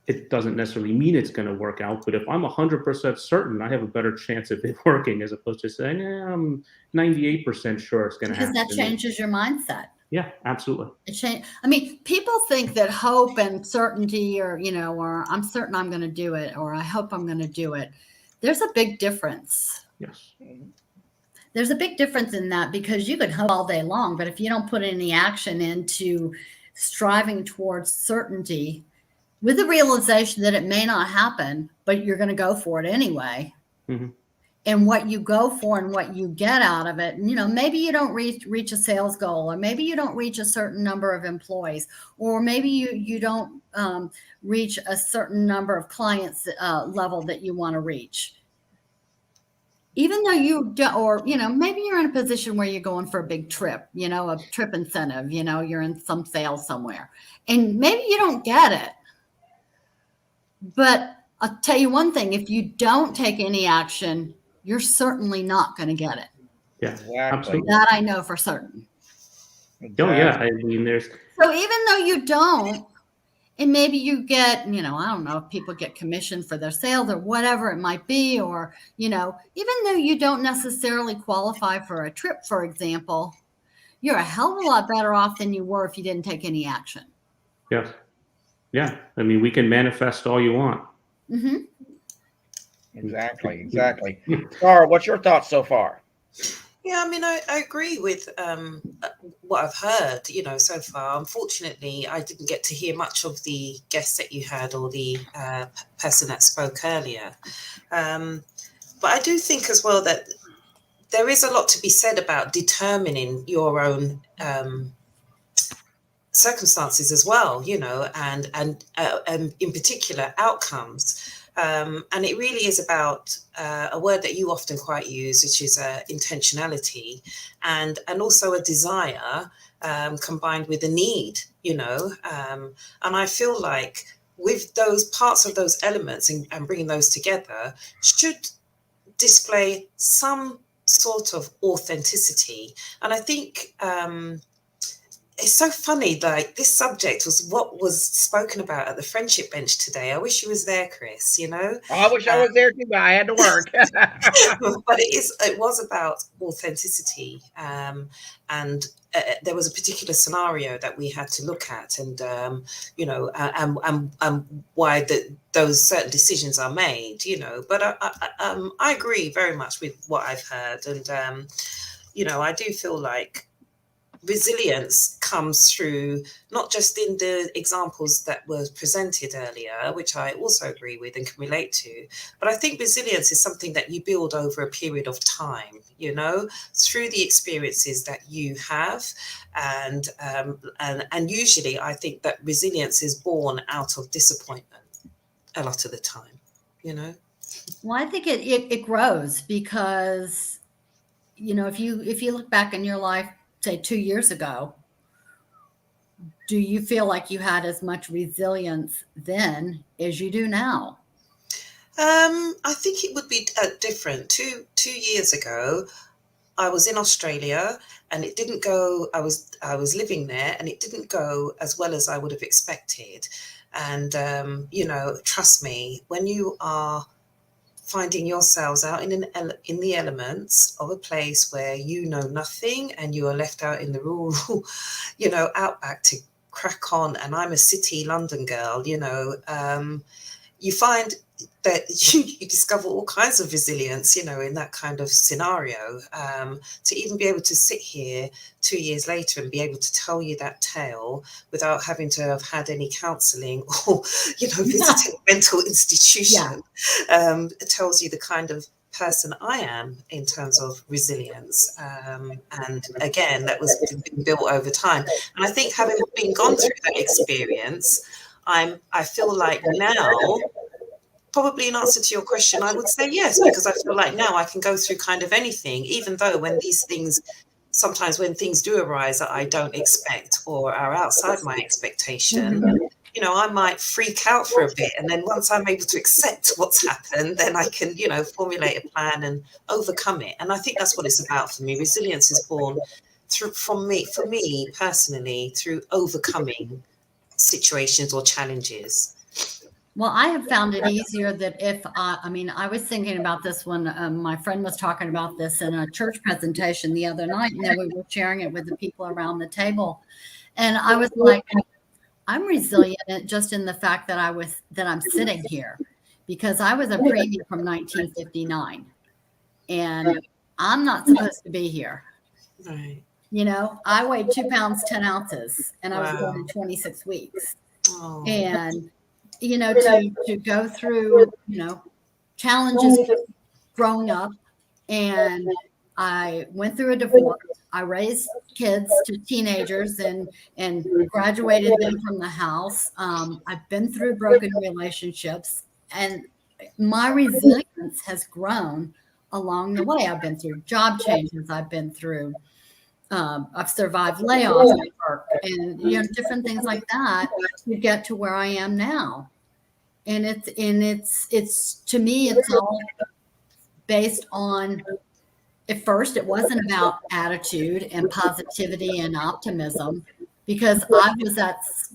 it doesn't necessarily mean it's going to work out, but if I'm 100% certain, I have a better chance of it working, as opposed to saying, I'm 98% sure it's going to happen. Because that changes your mindset. Yeah, absolutely. I mean, people think that hope and certainty, or, you know, or I'm certain I'm going to do it, or I hope I'm going to do it. There's a big difference. Yes. There's a big difference in that, because you could hope all day long, but if you don't put any action into striving towards certainty with the realization that it may not happen, but you're going to go for it anyway, and what you go for and what you get out of it. And, maybe you don't reach a sales goal, or maybe you don't reach a certain number of employees, or maybe you don't reach a certain number of clients level that you want to reach. Even though you do, or, maybe you're in a position where you're going for a big trip, a trip incentive, you're in some sales somewhere, and maybe you don't get it. But I'll tell you one thing, if you don't take any action, you're certainly not going to get it. Yeah, Exactly. absolutely. That I know for certain. Oh yeah, I mean, there's So even though you don't, and maybe you get, I don't know if people get commission for their sales or whatever it might be, or, even though you don't necessarily qualify for a trip, for example, you're a hell of a lot better off than you were if you didn't take any action. yes, yeah. I mean, we can manifest all you want. Mm-hmm. Exactly. Carl, what's your thoughts so far? Yeah, I mean, I agree with what I've heard, so far. Unfortunately, I didn't get to hear much of the guests that you had, or the person that spoke earlier. But I do think as well that there is a lot to be said about determining your own circumstances as well, and in particular outcomes. And it really is about a word that you often quite use, which is intentionality, and also a desire combined with a need, and I feel like with those parts of those elements and bringing those together should display some sort of authenticity. And I think it's so funny, like this subject was what was spoken about at the friendship bench today. I wish you was there, Chris, I wish I was there too, but I had to work. But it was about authenticity, and there was a particular scenario that we had to look at, and and why those certain decisions are made, but I agree very much with what I've heard, and I do feel like resilience comes through not just in the examples that were presented earlier, which I also agree with and can relate to, but I think resilience is something that you build over a period of time, through the experiences that you have, and usually I think that resilience is born out of disappointment a lot of the time, Well, I think it grows because, if you look back in your life, say 2 years ago, do you feel like you had as much resilience then as you do now? I think it would be different. Two years ago, I was in Australia, and it didn't go. I was living there, and it didn't go as well as I would have expected. And trust me, when you are finding yourselves out in the elements of a place where you know nothing, and you are left out in the rural, outback to crack on. And I'm a city London girl, you find that you discover all kinds of resilience, in that kind of scenario. To even be able to sit here 2 years later and be able to tell you that tale without having to have had any counselling or, visiting a mental institution, tells you the kind of person I am in terms of resilience. And again, that was been built over time. And I think having gone through that experience, I feel like now, probably in answer to your question, I would say yes, because I feel like now I can go through kind of anything, even though sometimes when things do arise that I don't expect or are outside my expectation, I might freak out for a bit. And then once I'm able to accept what's happened, then I can, formulate a plan and overcome it. And I think that's what it's about for me. Resilience is born for me personally, through overcoming situations or challenges. Well, I have found it easier that I was thinking about this when my friend was talking about this in a church presentation the other night, and then we were sharing it with the people around the table. And I was like, I'm resilient just in the fact that I'm sitting here, because I was a preemie from 1959, and I'm not supposed to be here. Right. I weighed 2 pounds, 10 ounces, and I was born in 26 weeks. Oh. And to go through, challenges growing up, And I went through a divorce. I raised kids to teenagers and graduated them from the house. I've been through broken relationships, and my resilience has grown along the way. I've been through job changes. I've survived layoffs at work and different things like that to get to where I am now. And it's to me, it's all based on, at first it wasn't about attitude and positivity and optimism, because I was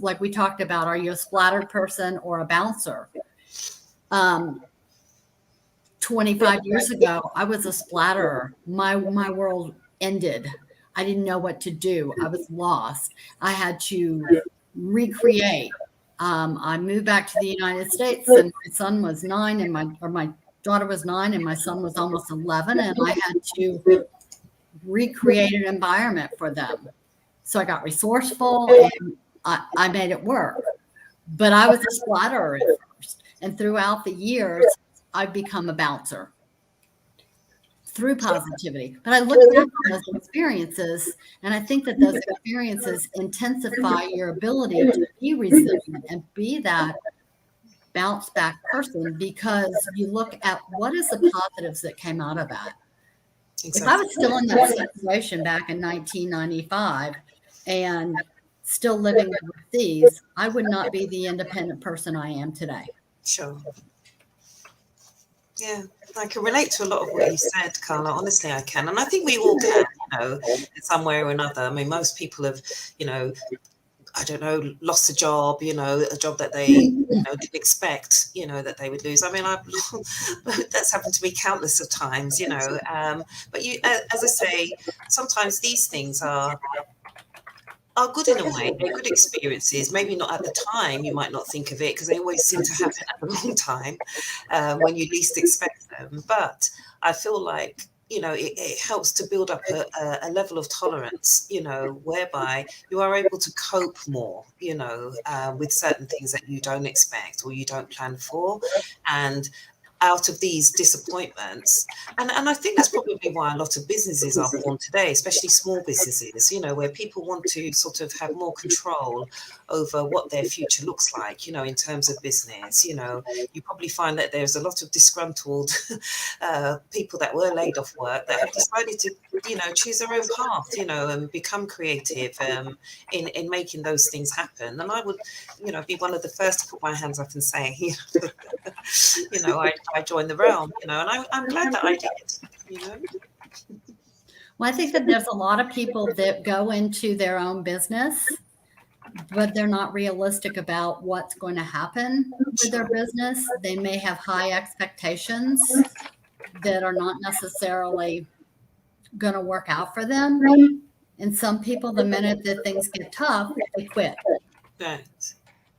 like we talked about, are you a splattered person or a bouncer? 25 years ago, I was a splatterer. My world ended. I didn't know what to do. I was lost. I had to recreate. I moved back to the United States, and my son was 9, and my daughter was 9, and my son was almost 11, and I had to recreate an environment for them. So I got resourceful, and I made it work. But I was a splatterer at first, and throughout the years, I've become a bouncer through positivity. But I look back on those experiences, and I think that those experiences intensify your ability to be resilient and be that bounce back person, because you look at what is the positives that came out of that. Exactly. If I was still in that situation back in 1995 and still living overseas, I would not be the independent person I am today. Sure. Yeah, I can relate to a lot of what you said, Carla. Honestly, I can. And I think we all can, in some way or another. I mean, most people have, I don't know, lost a job, a job that they didn't expect, that they would lose. I mean, that's happened to me countless of times, but as I say, sometimes these things are good in a way. They're good experiences. Maybe not at the time. You might not think of it because they always seem to happen at the wrong time when you least expect them. But I feel like, it helps to build up a level of tolerance, whereby you are able to cope more, with certain things that you don't expect or you don't plan for. And out of these disappointments. And I think that's probably why a lot of businesses are born today, especially small businesses, where people want to sort of have more control over what their future looks like, in terms of business. You probably find that there's a lot of disgruntled people that were laid off work that have decided to, choose their own path, and become creative in making those things happen. And I would, be one of the first to put my hands up and say, I joined the realm, and I'm glad that I did, Well, I think that there's a lot of people that go into their own business, but they're not realistic about what's going to happen with their business. They may have high expectations that are not necessarily going to work out for them. And some people, the minute that things get tough, they quit. Right.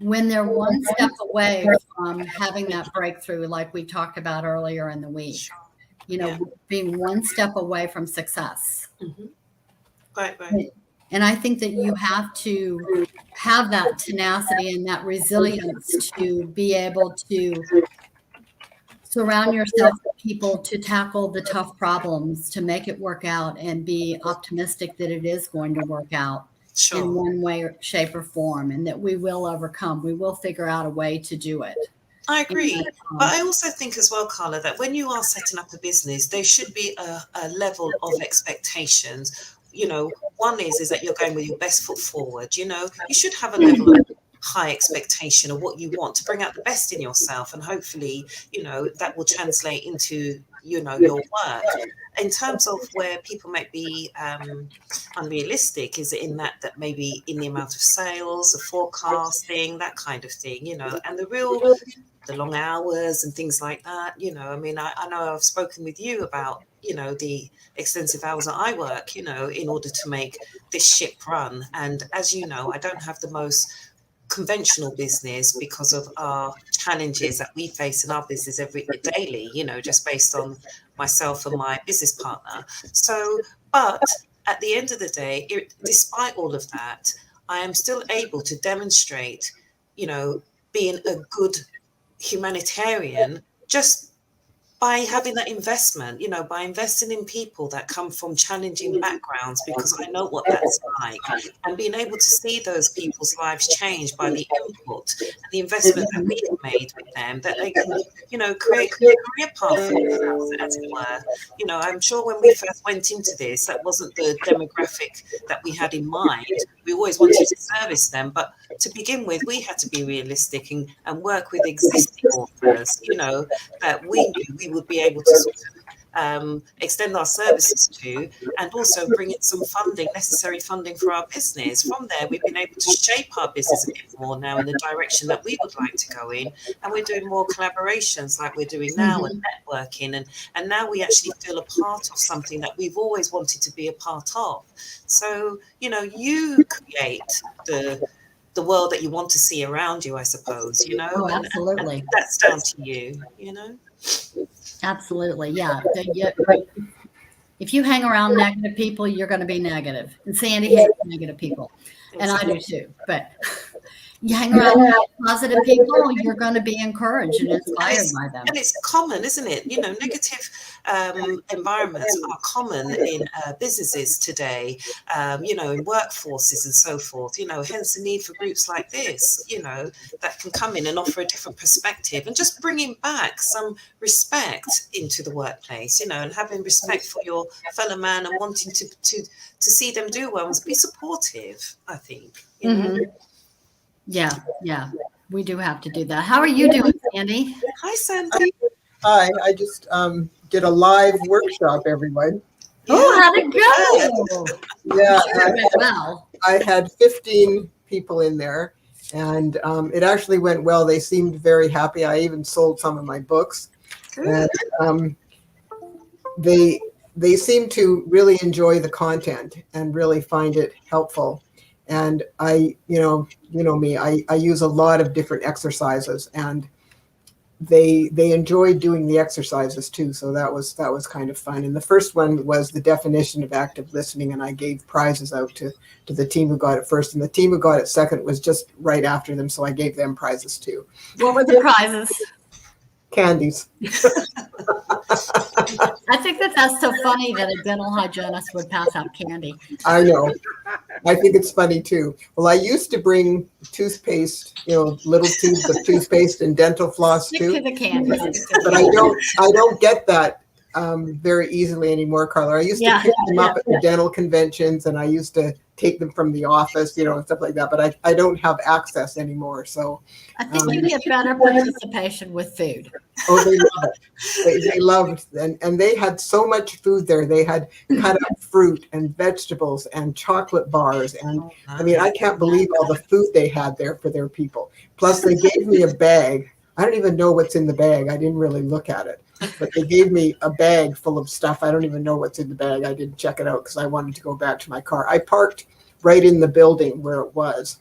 When they're one step away from having that breakthrough, like we talked about earlier in the week, being one step away from success. Mm-hmm. Right. And I think that you have to have that tenacity and that resilience to be able to surround yourself with people to tackle the tough problems, to make it work out, and be optimistic that it is going to work out. Sure. In one way, shape, or form, and that we will overcome. We will figure out a way to do it. I agree. But I also think as well, Carla, that when you are setting up a business, there should be a level of expectations. One is that you're going with your best foot forward. You should have a level of high expectation of what you want to bring out the best in yourself. And hopefully, that will translate into, your work. In terms of where people might be unrealistic is in that maybe in the amount of sales, the forecasting, that kind of thing, and the long hours and things like that. I mean, I know I've spoken with you about, the extensive hours that I work, in order to make this ship run. And as you know, I don't have the most conventional business because of our challenges that we face in our business daily, just based on myself and my business partner. So, but at the end of the day, despite all of that, I am still able to demonstrate, being a good humanitarian, just by having that investment, by investing in people that come from challenging backgrounds, because I know what that's like, and being able to see those people's lives change by the input and the investment that we have made with them, that they can, create a career path for themselves, as it were. I'm sure when we first went into this, that wasn't the demographic that we had in mind. We always wanted to service them, but to begin with, we had to be realistic and work with existing authors, that we knew we would be able to sort of extend our services to, and also bring in some necessary funding for our business. From there, we've been able to shape our business a bit more now in the direction that we would like to go in, and we're doing more collaborations like we're doing now, and networking, and now we actually feel a part of something that we've always wanted to be a part of. So, you create the world that you want to see around you, I suppose, Oh, absolutely. and that's down to you, Absolutely. Yeah. If you hang around negative people, you're going to be negative. And Sandy hates negative people. And I do too. But you hang around positive people, you're going to be encouraged and inspired by them. And it's common, isn't it? Negative environments are common in businesses today, in workforces and so forth, hence the need for groups like this, that can come in and offer a different perspective, and just bringing back some respect into the workplace, and having respect for your fellow man and wanting to see them do well and be supportive, I think. Yeah, we do have to do that. How are you doing, Sandy? Hi, Sandy. Hi, I just did a live workshop, everyone. Oh, how'd it go? Yeah, Well, I had 15 people in there, and it actually went well. They seemed very happy. I even sold some of my books. Good. And they seem to really enjoy the content and really find it helpful. And I, you know me, I use a lot of different exercises, and they enjoyed doing the exercises too. So that was kind of fun. And the first one was the definition of active listening, and I gave prizes out to the team who got it first, and the team who got it second was just right after them. So I gave them prizes too. what were the prizes? Candies. I think that's so funny that a dental hygienist would pass out candy. I know. I think it's funny too. Well, I used to bring toothpaste, little tubes of toothpaste and dental floss Stick too. to the candy. But I don't get that very easily anymore, Carla. I used to pick them up at the dental conventions, and I used to take them from the office, and stuff like that. But I don't have access anymore. So I think you get better participation with food. oh, they love it. They loved, and they had so much food there. They had cut up fruit and vegetables and chocolate bars, and I mean, I can't believe all the food they had there for their people. Plus, they gave me a bag. I don't even know what's in the bag. I didn't really look at it. But they gave me a bag full of stuff. I don't even know what's in the bag. I didn't check it out because I wanted to go back to my car. I parked right in the building where it was.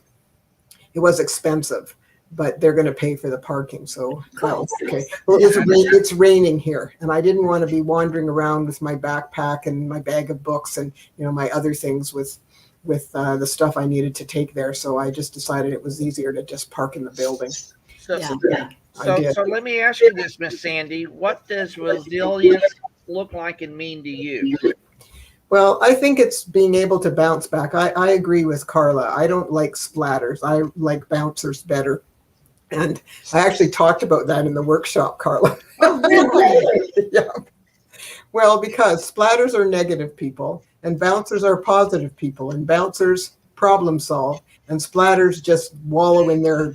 It was expensive, but they're going to pay for the parking. So that was okay. Well, it's raining here, and I didn't want to be wandering around with my backpack and my bag of books and my other things with the stuff I needed to take there. So I just decided it was easier to just park in the building. So let me ask you this, Miss Sandy. What does resilience look like and mean to you? Well, I think it's being able to bounce back. I agree with Carla. I don't like splatters. I like bouncers better. And I actually talked about that in the workshop, Carla. Oh, really? Yeah. Well, because splatters are negative people, and bouncers are positive people, and bouncers problem solve, and splatters just wallow in their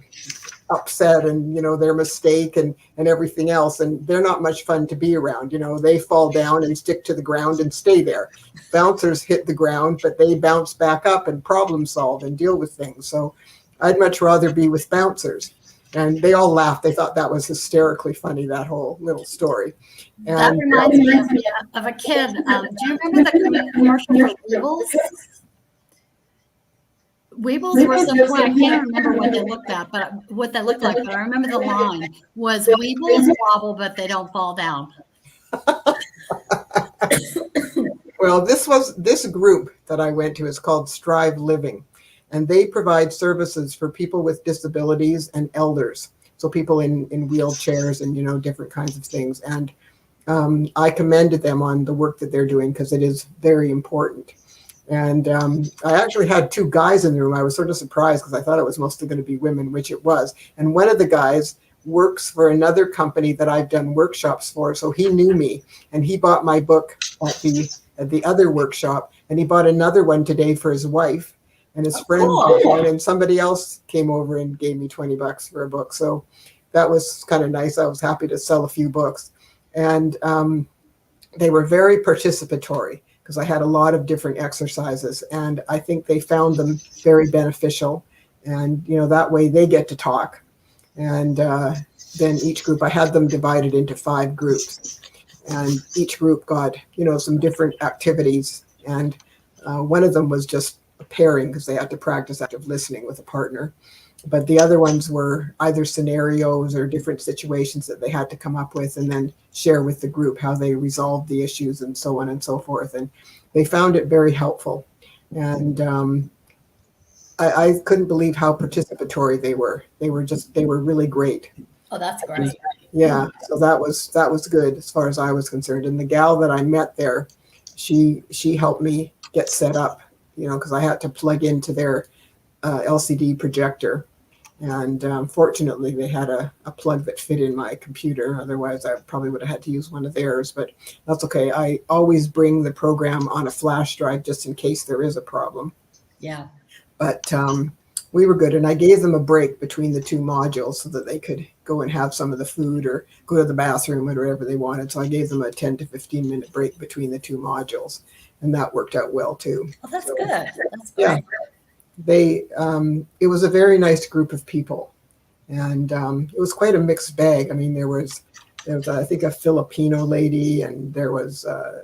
upset and their mistake and everything else, and they're not much fun to be around. They fall down and stick to the ground and stay there. Bouncers hit the ground, but they bounce back up and problem solve and deal with things. So I'd much rather be with bouncers. And they all laughed. They thought that was hysterically funny, that whole little story. And That reminds me of a kid. Do you remember the commercial for Weebles? Weebles were some point. I can't remember what they looked like, but I remember the line was Weebles wobble, but they don't fall down. Well, this group that I went to is called Strive Living, and they provide services for people with disabilities and elders. So people in wheelchairs and different kinds of things. And I commended them on the work that they're doing because it is very important. And I actually had two guys in the room. I was sort of surprised because I thought it was mostly going to be women, which it was. And one of the guys works for another company that I've done workshops for. So he knew me, and he bought my book at the other workshop, and he bought another one today for his wife, and his friend bought one, and somebody else came over and gave me $20 for a book. So that was kind of nice. I was happy to sell a few books. And they were very participatory because I had a lot of different exercises, and I think they found them very beneficial. And, you know, that way they get to talk. And then each group, I had them divided into 5 groups, and each group got, you know, some different activities. And one of them was just a pairing because they had to practice active listening with a partner. But the other ones were either scenarios or different situations that they had to come up with and then share with the group how they resolved the issues and so on and so forth. And they found it very helpful. And I couldn't believe how participatory they were. They were really great. Oh, that's great. Yeah. So that was good as far as I was concerned. And the gal that I met there, she helped me get set up, you know, because I had to plug into their LCD projector. And fortunately, they had a plug that fit in my computer. Otherwise, I probably would have had to use one of theirs. But that's okay. I always bring the program on a flash drive just in case there is a problem. Yeah. But we were good. And I gave them a break between the 2 modules so that they could go and have some of the food or go to the bathroom or whatever they wanted. So I gave them a 10 to 15 minute break between the 2 modules. And that worked out well, too. Oh, that's good. That's great. Yeah. It was a very nice group of people, and it was quite a mixed bag. I mean, there was I think a Filipino lady, and there was a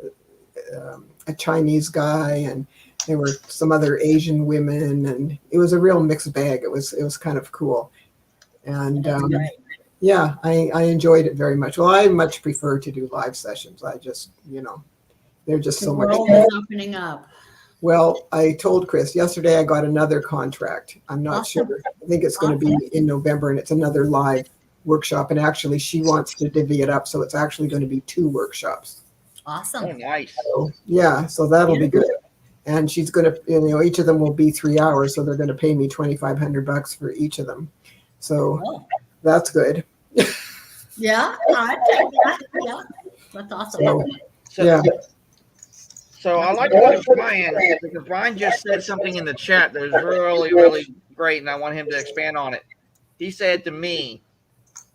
Chinese guy, and there were some other Asian women, and it was a real mixed bag. It was kind of cool, and yeah, I enjoyed it very much. Well, I much prefer to do live sessions. I just, you know, they're just so much. The world is opening up. Well, I told Chris yesterday I got another contract. I'm not sure. I think it's going to be in November, and it's another live workshop. And actually, she wants to divvy it up, so it's actually going to be 2 workshops. Awesome. Oh, nice. So, yeah, so that'll be good. And she's going to, you know, each of them will be 3 hours, so they're going to pay me $2,500 for each of them. So that's good. Yeah, I take that. Yeah, that's awesome. So, yeah. So I like what Brian, because Brian just said something in the chat that was really, really great, and I want him to expand on it. He said to me,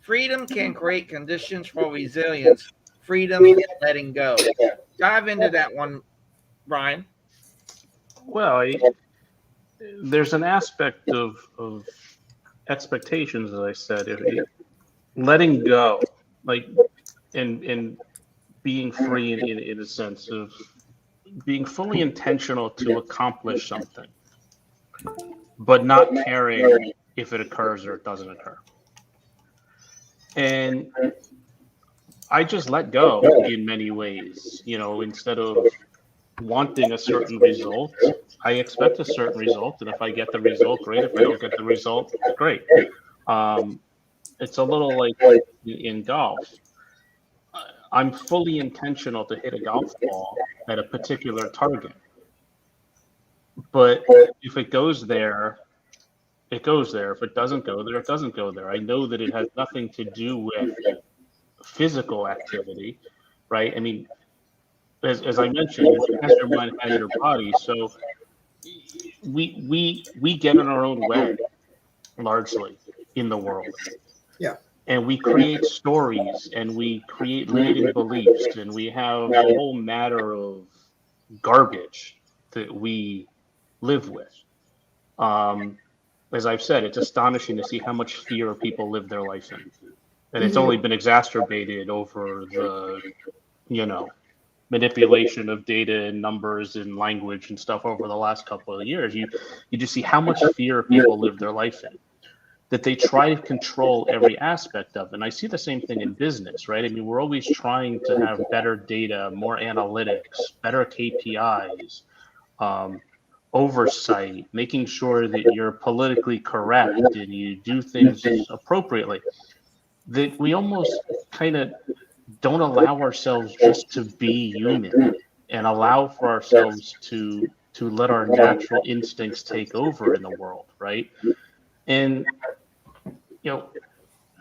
freedom can create conditions for resilience. Freedom is letting go. Dive into that one, Brian. Well, there's an aspect of expectations, as I said, letting go, like, and being free in a sense of being fully intentional to accomplish something, but not caring if it occurs or it doesn't occur. And I just let go in many ways, you know, instead of wanting a certain result, I expect a certain result. And if I get the result, great. If I don't get the result, great. It's a little like in golf. I'm fully intentional to hit a golf ball at a particular target. But if it goes there, it goes there. If it doesn't go there, it doesn't go there. I know that it has nothing to do with physical activity, right? I mean, as I mentioned, has your mind, has your body. So we get in our own way, largely, in the world. Yeah. And we create stories, and we create limiting beliefs, and we have a whole matter of garbage that we live with. As I've said, it's astonishing to see how much fear people live their life in. And it's only been exacerbated over the, you know, manipulation of data and numbers and language and stuff over the last couple of years. You just see how much fear people live their life in, that they try to control every aspect of. And I see the same thing in business, right? I mean, we're always trying to have better data, more analytics, better KPIs, oversight, making sure that you're politically correct and you do things appropriately. That we almost kind of don't allow ourselves just to be human and allow for ourselves to let our natural instincts take over in the world, right? And you know,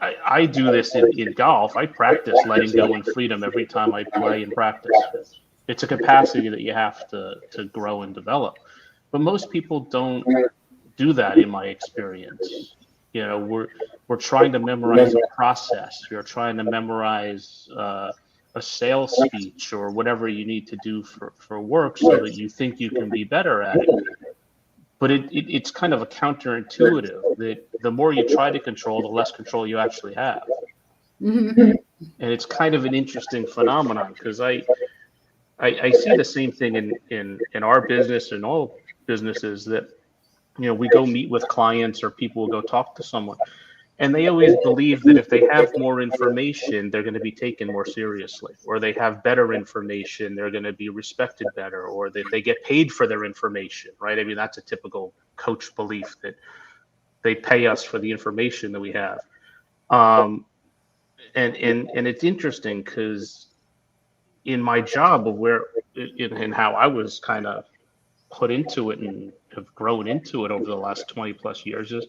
I do this in golf. I practice letting go and freedom every time I play and practice. It's a capacity that you have to grow and develop. But most people don't do that, in my experience. You know, we're trying to memorize a process. You're trying to memorize a sales speech or whatever you need to do for work so that you think you can be better at it. But it's kind of a counterintuitive that the more you try to control, the less control you actually have. Mm-hmm. And it's kind of an interesting phenomenon, because I see the same thing in our business and all businesses, that, you know, we go meet with clients or people will go talk to someone, and they always believe that if they have more information, they're going to be taken more seriously, or they have better information, they're going to be respected better, or that they get paid for their information, right? I mean, that's a typical coach belief, that they pay us for the information that we have. And it's interesting, because in my job of and how I was kind of put into it and have grown into it over the last 20 plus years is,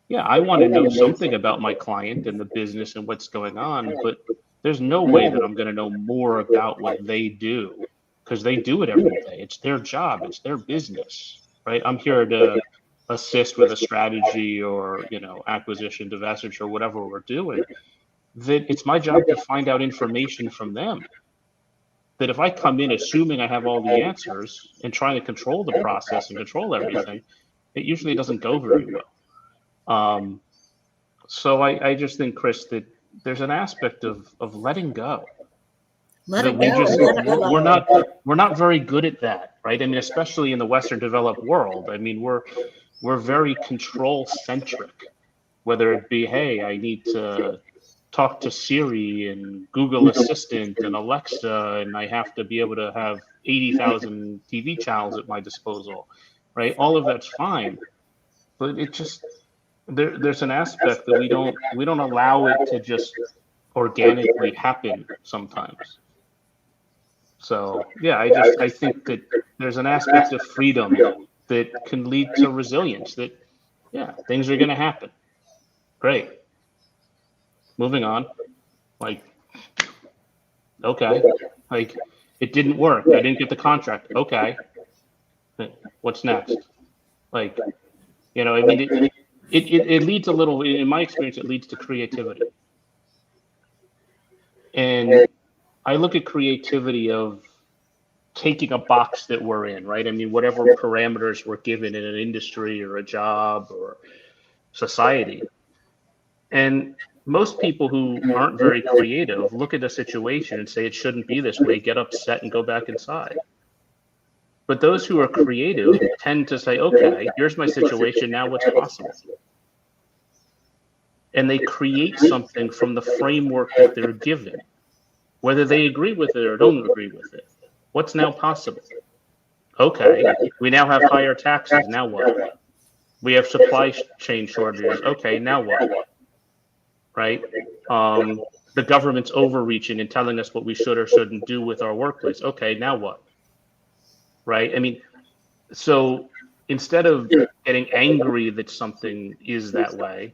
yeah, I want to know something about my client and the business and what's going on, but there's no way that I'm going to know more about what they do, because they do it every day. It's their job. It's their business, right? I'm here to assist with a strategy or, you know, acquisition, divestiture, whatever we're doing. That it's my job to find out information from them. That if I come in assuming I have all the answers and trying to control the process and control everything, it usually doesn't go very well. So I just think, Chris, that there's an aspect of letting go. Let it go. We're not very good at that, right? I mean, especially in the Western developed world. I mean, we're very control centric, whether it be, hey, I need to talk to Siri and Google Assistant and Alexa, and I have to be able to have 80,000 TV channels at my disposal, right? All of that's fine, but it just there's an aspect that we don't allow it to just organically happen sometimes. So yeah, I think that there's an aspect of freedom that can lead to resilience. That yeah, things are going to happen. Great. Moving on. Like, okay, like it didn't work. I didn't get the contract. Okay, what's next? Like, you know, I mean, it leads a little. In my experience, it leads to creativity. And I look at creativity of taking a box that we're in, right? I mean, whatever parameters we're given in an industry or a job or society. And most people who aren't very creative look at a situation and say it shouldn't be this way, get upset and go back inside. But those who are creative tend to say, okay, here's my situation, now what's possible? And they create something from the framework that they're given, whether they agree with it or don't agree with it. What's now possible? Okay, we now have higher taxes, now what? We have supply chain shortages, okay, now what? Right? The government's overreaching and telling us what we should or shouldn't do with our workplace. Okay, now what? Right? I mean, so instead of getting angry that something is that way,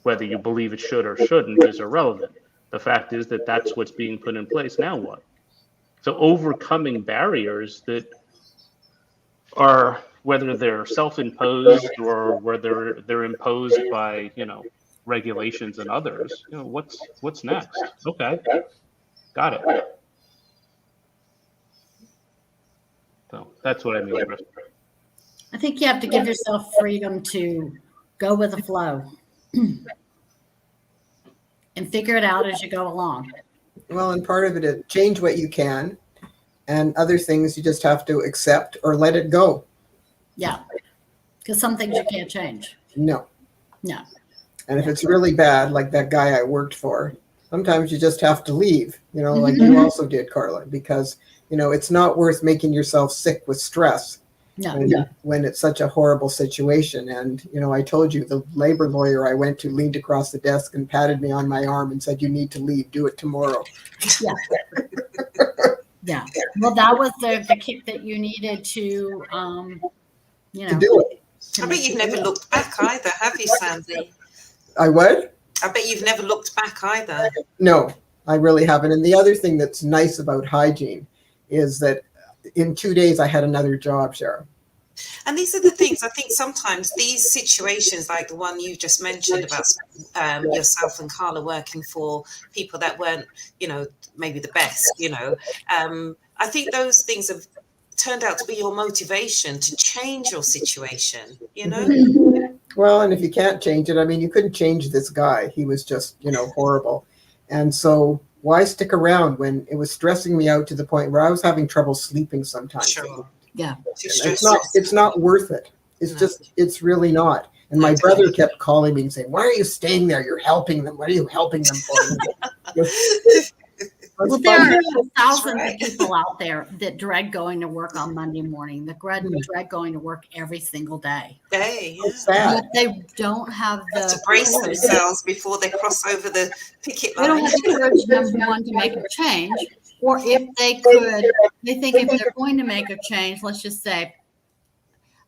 whether you believe it should or shouldn't is irrelevant. The fact is that that's what's being put in place. Now what? So overcoming barriers that are, whether they're self-imposed or whether they're imposed by, you know, regulations and others, you know, what's next? Okay, got it. So that's what I mean. I think you have to give yourself freedom to go with the flow and figure it out as you go along. Well, and part of it is change what you can, and other things you just have to accept or let it go. Yeah, because some things you can't change. No. And if Yeah. it's really bad, like that guy I worked for, sometimes you just have to leave, you know, like you also did, Carla, because, you know, it's not worth making yourself sick with stress. when it's such a horrible situation. And, I told you the labor lawyer I went to leaned across the desk and patted me on my arm and said, "You need to leave, do it tomorrow." Yeah. Yeah. Well, that was the kick that you needed to, To do it. I bet you've never looked back either, have you, Sandy? I what? I bet you've never looked back either. No, I really haven't. And the other thing that's nice about hygiene is that in 2 days I had another job, Sharon. And these are the things, I think sometimes these situations like the one you just mentioned about yourself and Carla working for people that weren't, maybe the best, I think those things have turned out to be your motivation to change your situation, Well, and if you can't change it, you couldn't change this guy. He was just, horrible. And so why stick around when it was stressing me out to the point where I was having trouble sleeping sometimes? Sure. Yeah. It's not worth it. It's really not. And my brother kept calling me and saying, "Why are you staying there? You're helping them. What are you helping them for?" Well, there are thousands of people out there that dread going to work on Monday morning, that dread going to work every single day. It's sad. But they don't have To brace themselves before they cross over the picket They don't line. have the courage, number one, to make a change. Or if they could, they think if they're going to make a change, let's just say,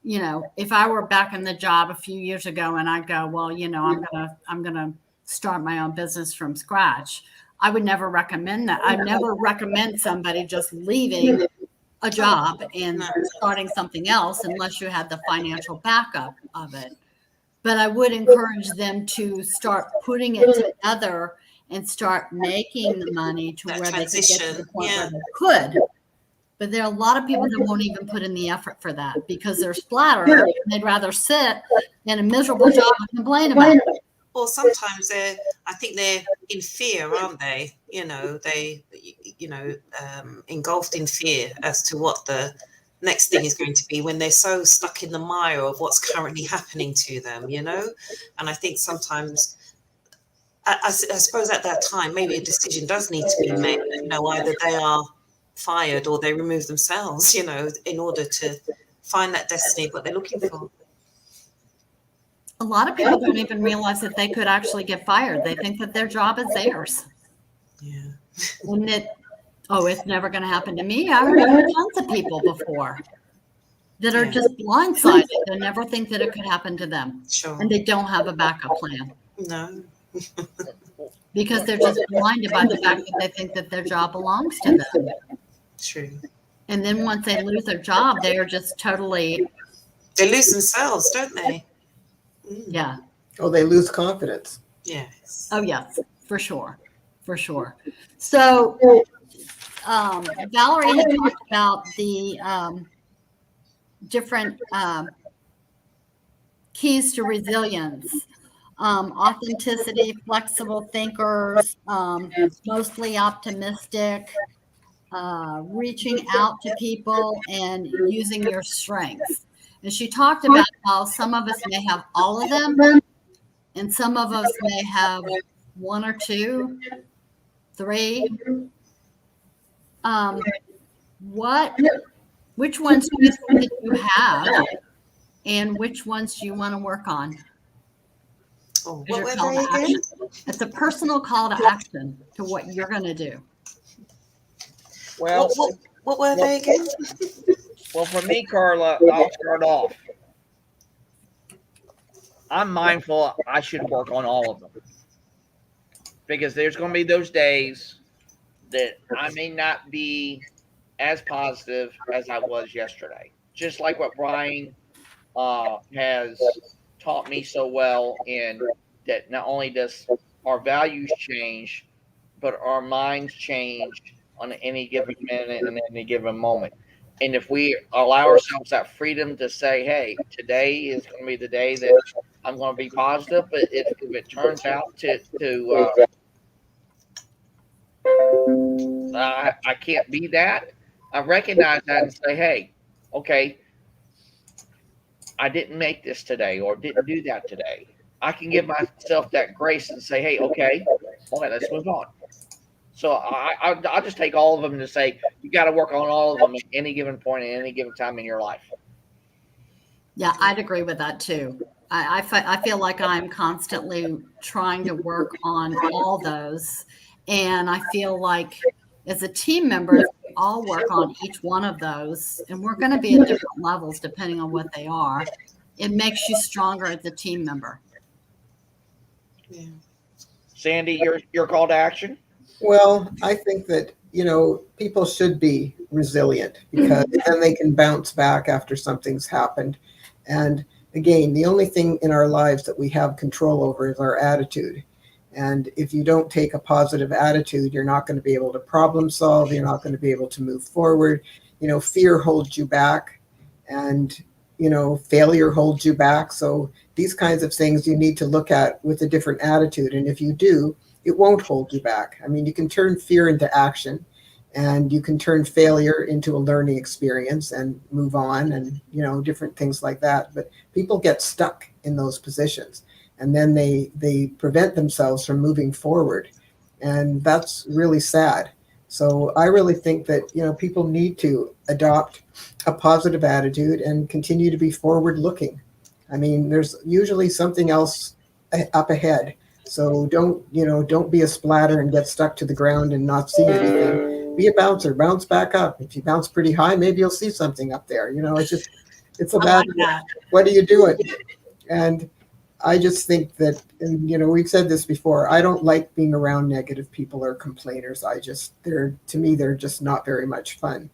if I were back in the job a few years ago and I go, well, I'm gonna start my own business from scratch, I would never recommend that. I never recommend somebody just leaving a job and starting something else unless you had the financial backup of it. But I would encourage them to start putting it together and start making the money to That where they could get to the transition, point yeah. where they could. But there are a lot of people that won't even put in the effort for that because they're splattered and they'd rather sit in a miserable job and complain about it. Or sometimes I think they're in fear, aren't they? Engulfed in fear as to what the next thing is going to be when they're so stuck in the mire of what's currently happening to them, And I think sometimes, I suppose at that time, maybe a decision does need to be made. Either they are fired or they remove themselves, in order to find that destiny, what they're looking for. A lot of people don't even realize that they could actually get fired. They think that their job is theirs. Yeah. And it's never going to happen to me. I heard tons of people before that are just blindsided. They never think that it could happen to them. Sure. And they don't have a backup plan. No. Because they're just blinded by the fact that they think that their job belongs to them. True. And then once they lose their job, they are just totally. They lose themselves, don't they? Yeah. Oh, they lose confidence. Yes. Oh, yes, for sure. For sure. So Valerie had talked about the different keys to resilience. Authenticity, flexible thinkers, mostly optimistic, reaching out to people, and using your strengths. And she talked about how some of us may have all of them, and some of us may have one or two, three. Which ones do you think that you have, and which ones do you want to work on? Oh, As your what call were to they again? action. It's a personal call to action to what you're going to do. Well, What were they again? well, for me, Carla, I'll start off. I'm mindful I should work on all of them because there's going to be those days that I may not be as positive as I was yesterday. Just like what Brian has taught me so well in that not only does our values change, but our minds change on any given minute and any given moment. And if we allow ourselves that freedom to say, hey, today is going to be the day that I'm going to be positive, but if it turns out I can't be that, I recognize that and say, hey, okay, I didn't make this today or didn't do that today. I can give myself that grace and say, hey, okay, all right, let's move on. So I'll just take all of them and just say, you got to work on all of them at any given point at any given time in your life. Yeah, I'd agree with that too. I feel like I'm constantly trying to work on all those. And I feel like as a team member, if we all work on each one of those, and we're going to be at different levels depending on what they are, it makes you stronger as a team member. Yeah. Sandy, your call to action? Well, I think that, people should be resilient because then they can bounce back after something's happened. And again, the only thing in our lives that we have control over is our attitude. And if you don't take a positive attitude, you're not going to be able to problem solve. You're not going to be able to move forward. Fear holds you back, and, failure holds you back. So these kinds of things you need to look at with a different attitude. And if you do, it won't hold you back. I mean, you can turn fear into action, and you can turn failure into a learning experience and move on, and, different things like that. But people get stuck in those positions, and then they prevent themselves from moving forward. And that's really sad. So I really think that, people need to adopt a positive attitude and continue to be forward looking. I mean, there's usually something else up ahead. So don't be a splatter and get stuck to the ground and not see anything. Be a bouncer, bounce back up. If you bounce pretty high, maybe you'll see something up there. It's a matter of what are you doing? And I just think that, and we've said this before, I don't like being around negative people or complainers. To me, they're just not very much fun.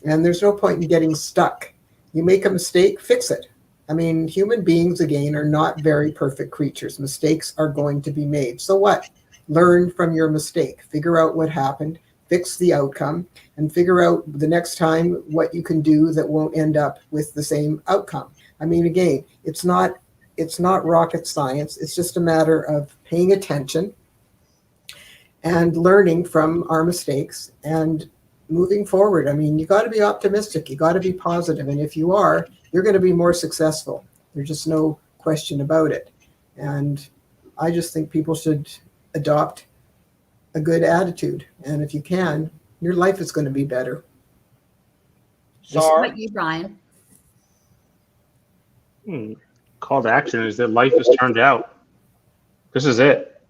And there's no point in getting stuck. You make a mistake, fix it. I mean, human beings, again, are not very perfect creatures. Mistakes are going to be made. So what? Learn from your mistake. Figure out what happened, fix the outcome, and figure out the next time what you can do that won't end up with the same outcome. I mean, again, it's not rocket science. It's just a matter of paying attention and learning from our mistakes and moving forward. I mean, you got to be optimistic. You got to be positive. And if you are, you're going to be more successful. There's just no question about it. And I just think people should adopt a good attitude. And if you can, your life is going to be better. What Sar? about you, Brian? Call to action is that life is turned out. This is it.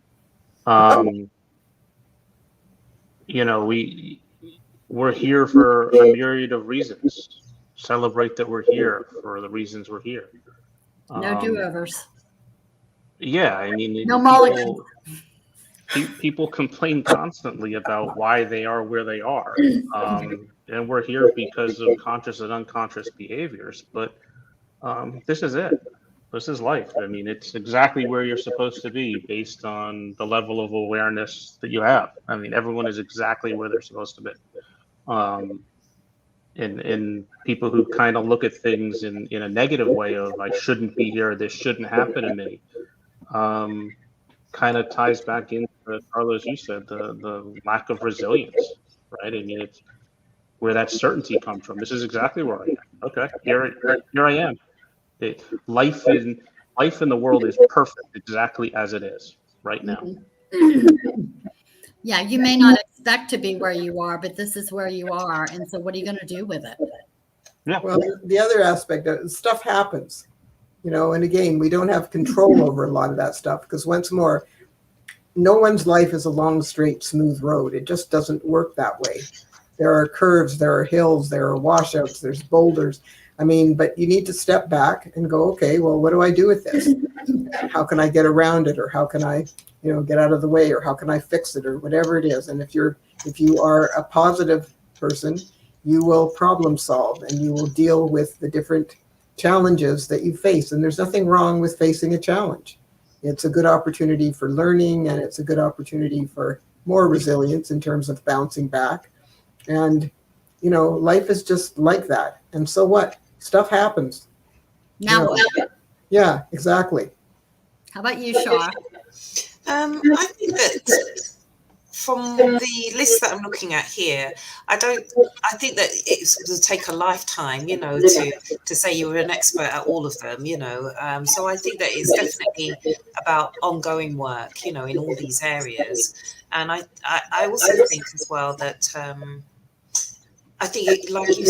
We're here for a myriad of reasons. Celebrate that we're here for the reasons we're here. No do-overs. Yeah, I mean, No mulligans. People complain constantly about why they are where they are, and we're here because of conscious and unconscious behaviors. But this is it. This is life. I mean, it's exactly where you're supposed to be based on the level of awareness that you have. I mean, everyone is exactly where they're supposed to be. And people who kind of look at things in a negative way of I shouldn't be here, this shouldn't happen to me, kind of ties back into, Carla, as you said, the lack of resilience, right? I mean, it's where that certainty comes from. This is exactly where I am. Okay, here I am. Life in the world is perfect exactly as it is right now. Yeah, you may not expect to be where you are, but this is where you are. And so what are you going to do with it? Yeah. Well, the other aspect of stuff happens, and again, we don't have control over a lot of that stuff because once more, no one's life is a long, straight, smooth road. It just doesn't work that way. There are curves, there are hills, there are washouts, there's boulders. I mean, but you need to step back and go, okay, well, what do I do with this? How can I get around it? Or how can I, get out of the way? Or how can I fix it? Or whatever it is. And if you are a positive person, you will problem solve and you will deal with the different challenges that you face. And there's nothing wrong with facing a challenge. It's a good opportunity for learning, and it's a good opportunity for more resilience in terms of bouncing back. And, life is just like that. And so what? Stuff happens. Now what? Yeah, exactly. How about you, Shar? I think that from the list that I'm looking at here, I think that it would take a lifetime, to say you were an expert at all of them, So I think that it's definitely about ongoing work, in all these areas. And I also think as well that I think, like you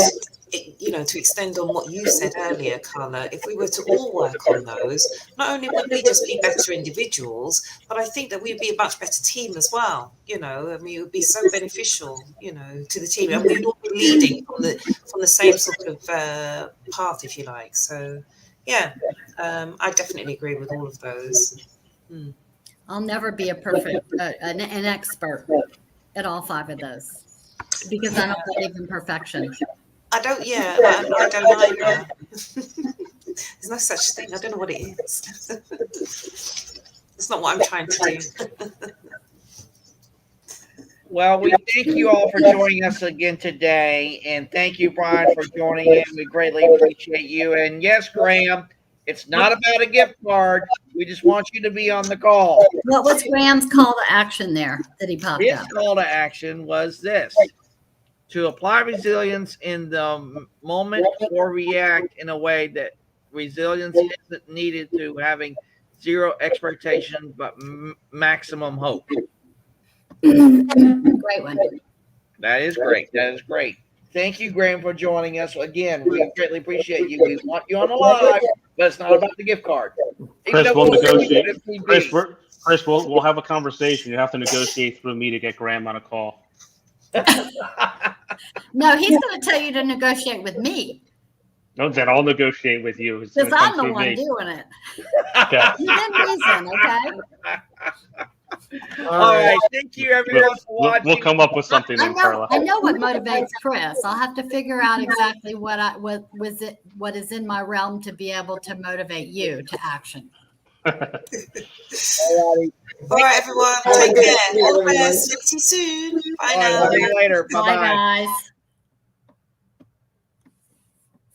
to extend on what you said earlier, Carla, if we were to all work on those, not only would we just be better individuals, but I think that we'd be a much better team as well. I mean, it would be so beneficial, to the team, and we'd all be leading from the same sort of path, if you like. So, yeah, I definitely agree with all of those. I'll never be a perfect, an expert at all 5 of those because I don't believe in perfection. I don't either. There's no such thing. I don't know what it is. It's not what I'm trying to do. Well, we thank you all for joining us again today. And thank you, Brian, for joining in. We greatly appreciate you. And yes, Graham, it's not about a gift card. We just want you to be on the call. What was Graham's call to action there that he popped His up? call to action was this: to apply resilience in the moment or react in a way that resilience isn't needed to having zero expectation but maximum hope. Great one. That is great. That is great. Thank you, Graham, for joining us. Again, we greatly appreciate you. We want you on the live, but it's not about the gift card. Chris, we'll negotiate. Chris, we'll have a conversation. You have to negotiate through me to get Graham on a call. No, he's going to tell you to negotiate with me. No, then I'll negotiate with you. Because I'm the one doing it. Okay. Within reason, okay? All right. Thank you, everyone, for watching. We'll come up with something then, Carla. I know what motivates Chris. I'll have to figure out exactly what is in my realm to be able to motivate you to action. All right, everyone. Take care. All the best. See you soon. Bye now. See you later. Bye, guys.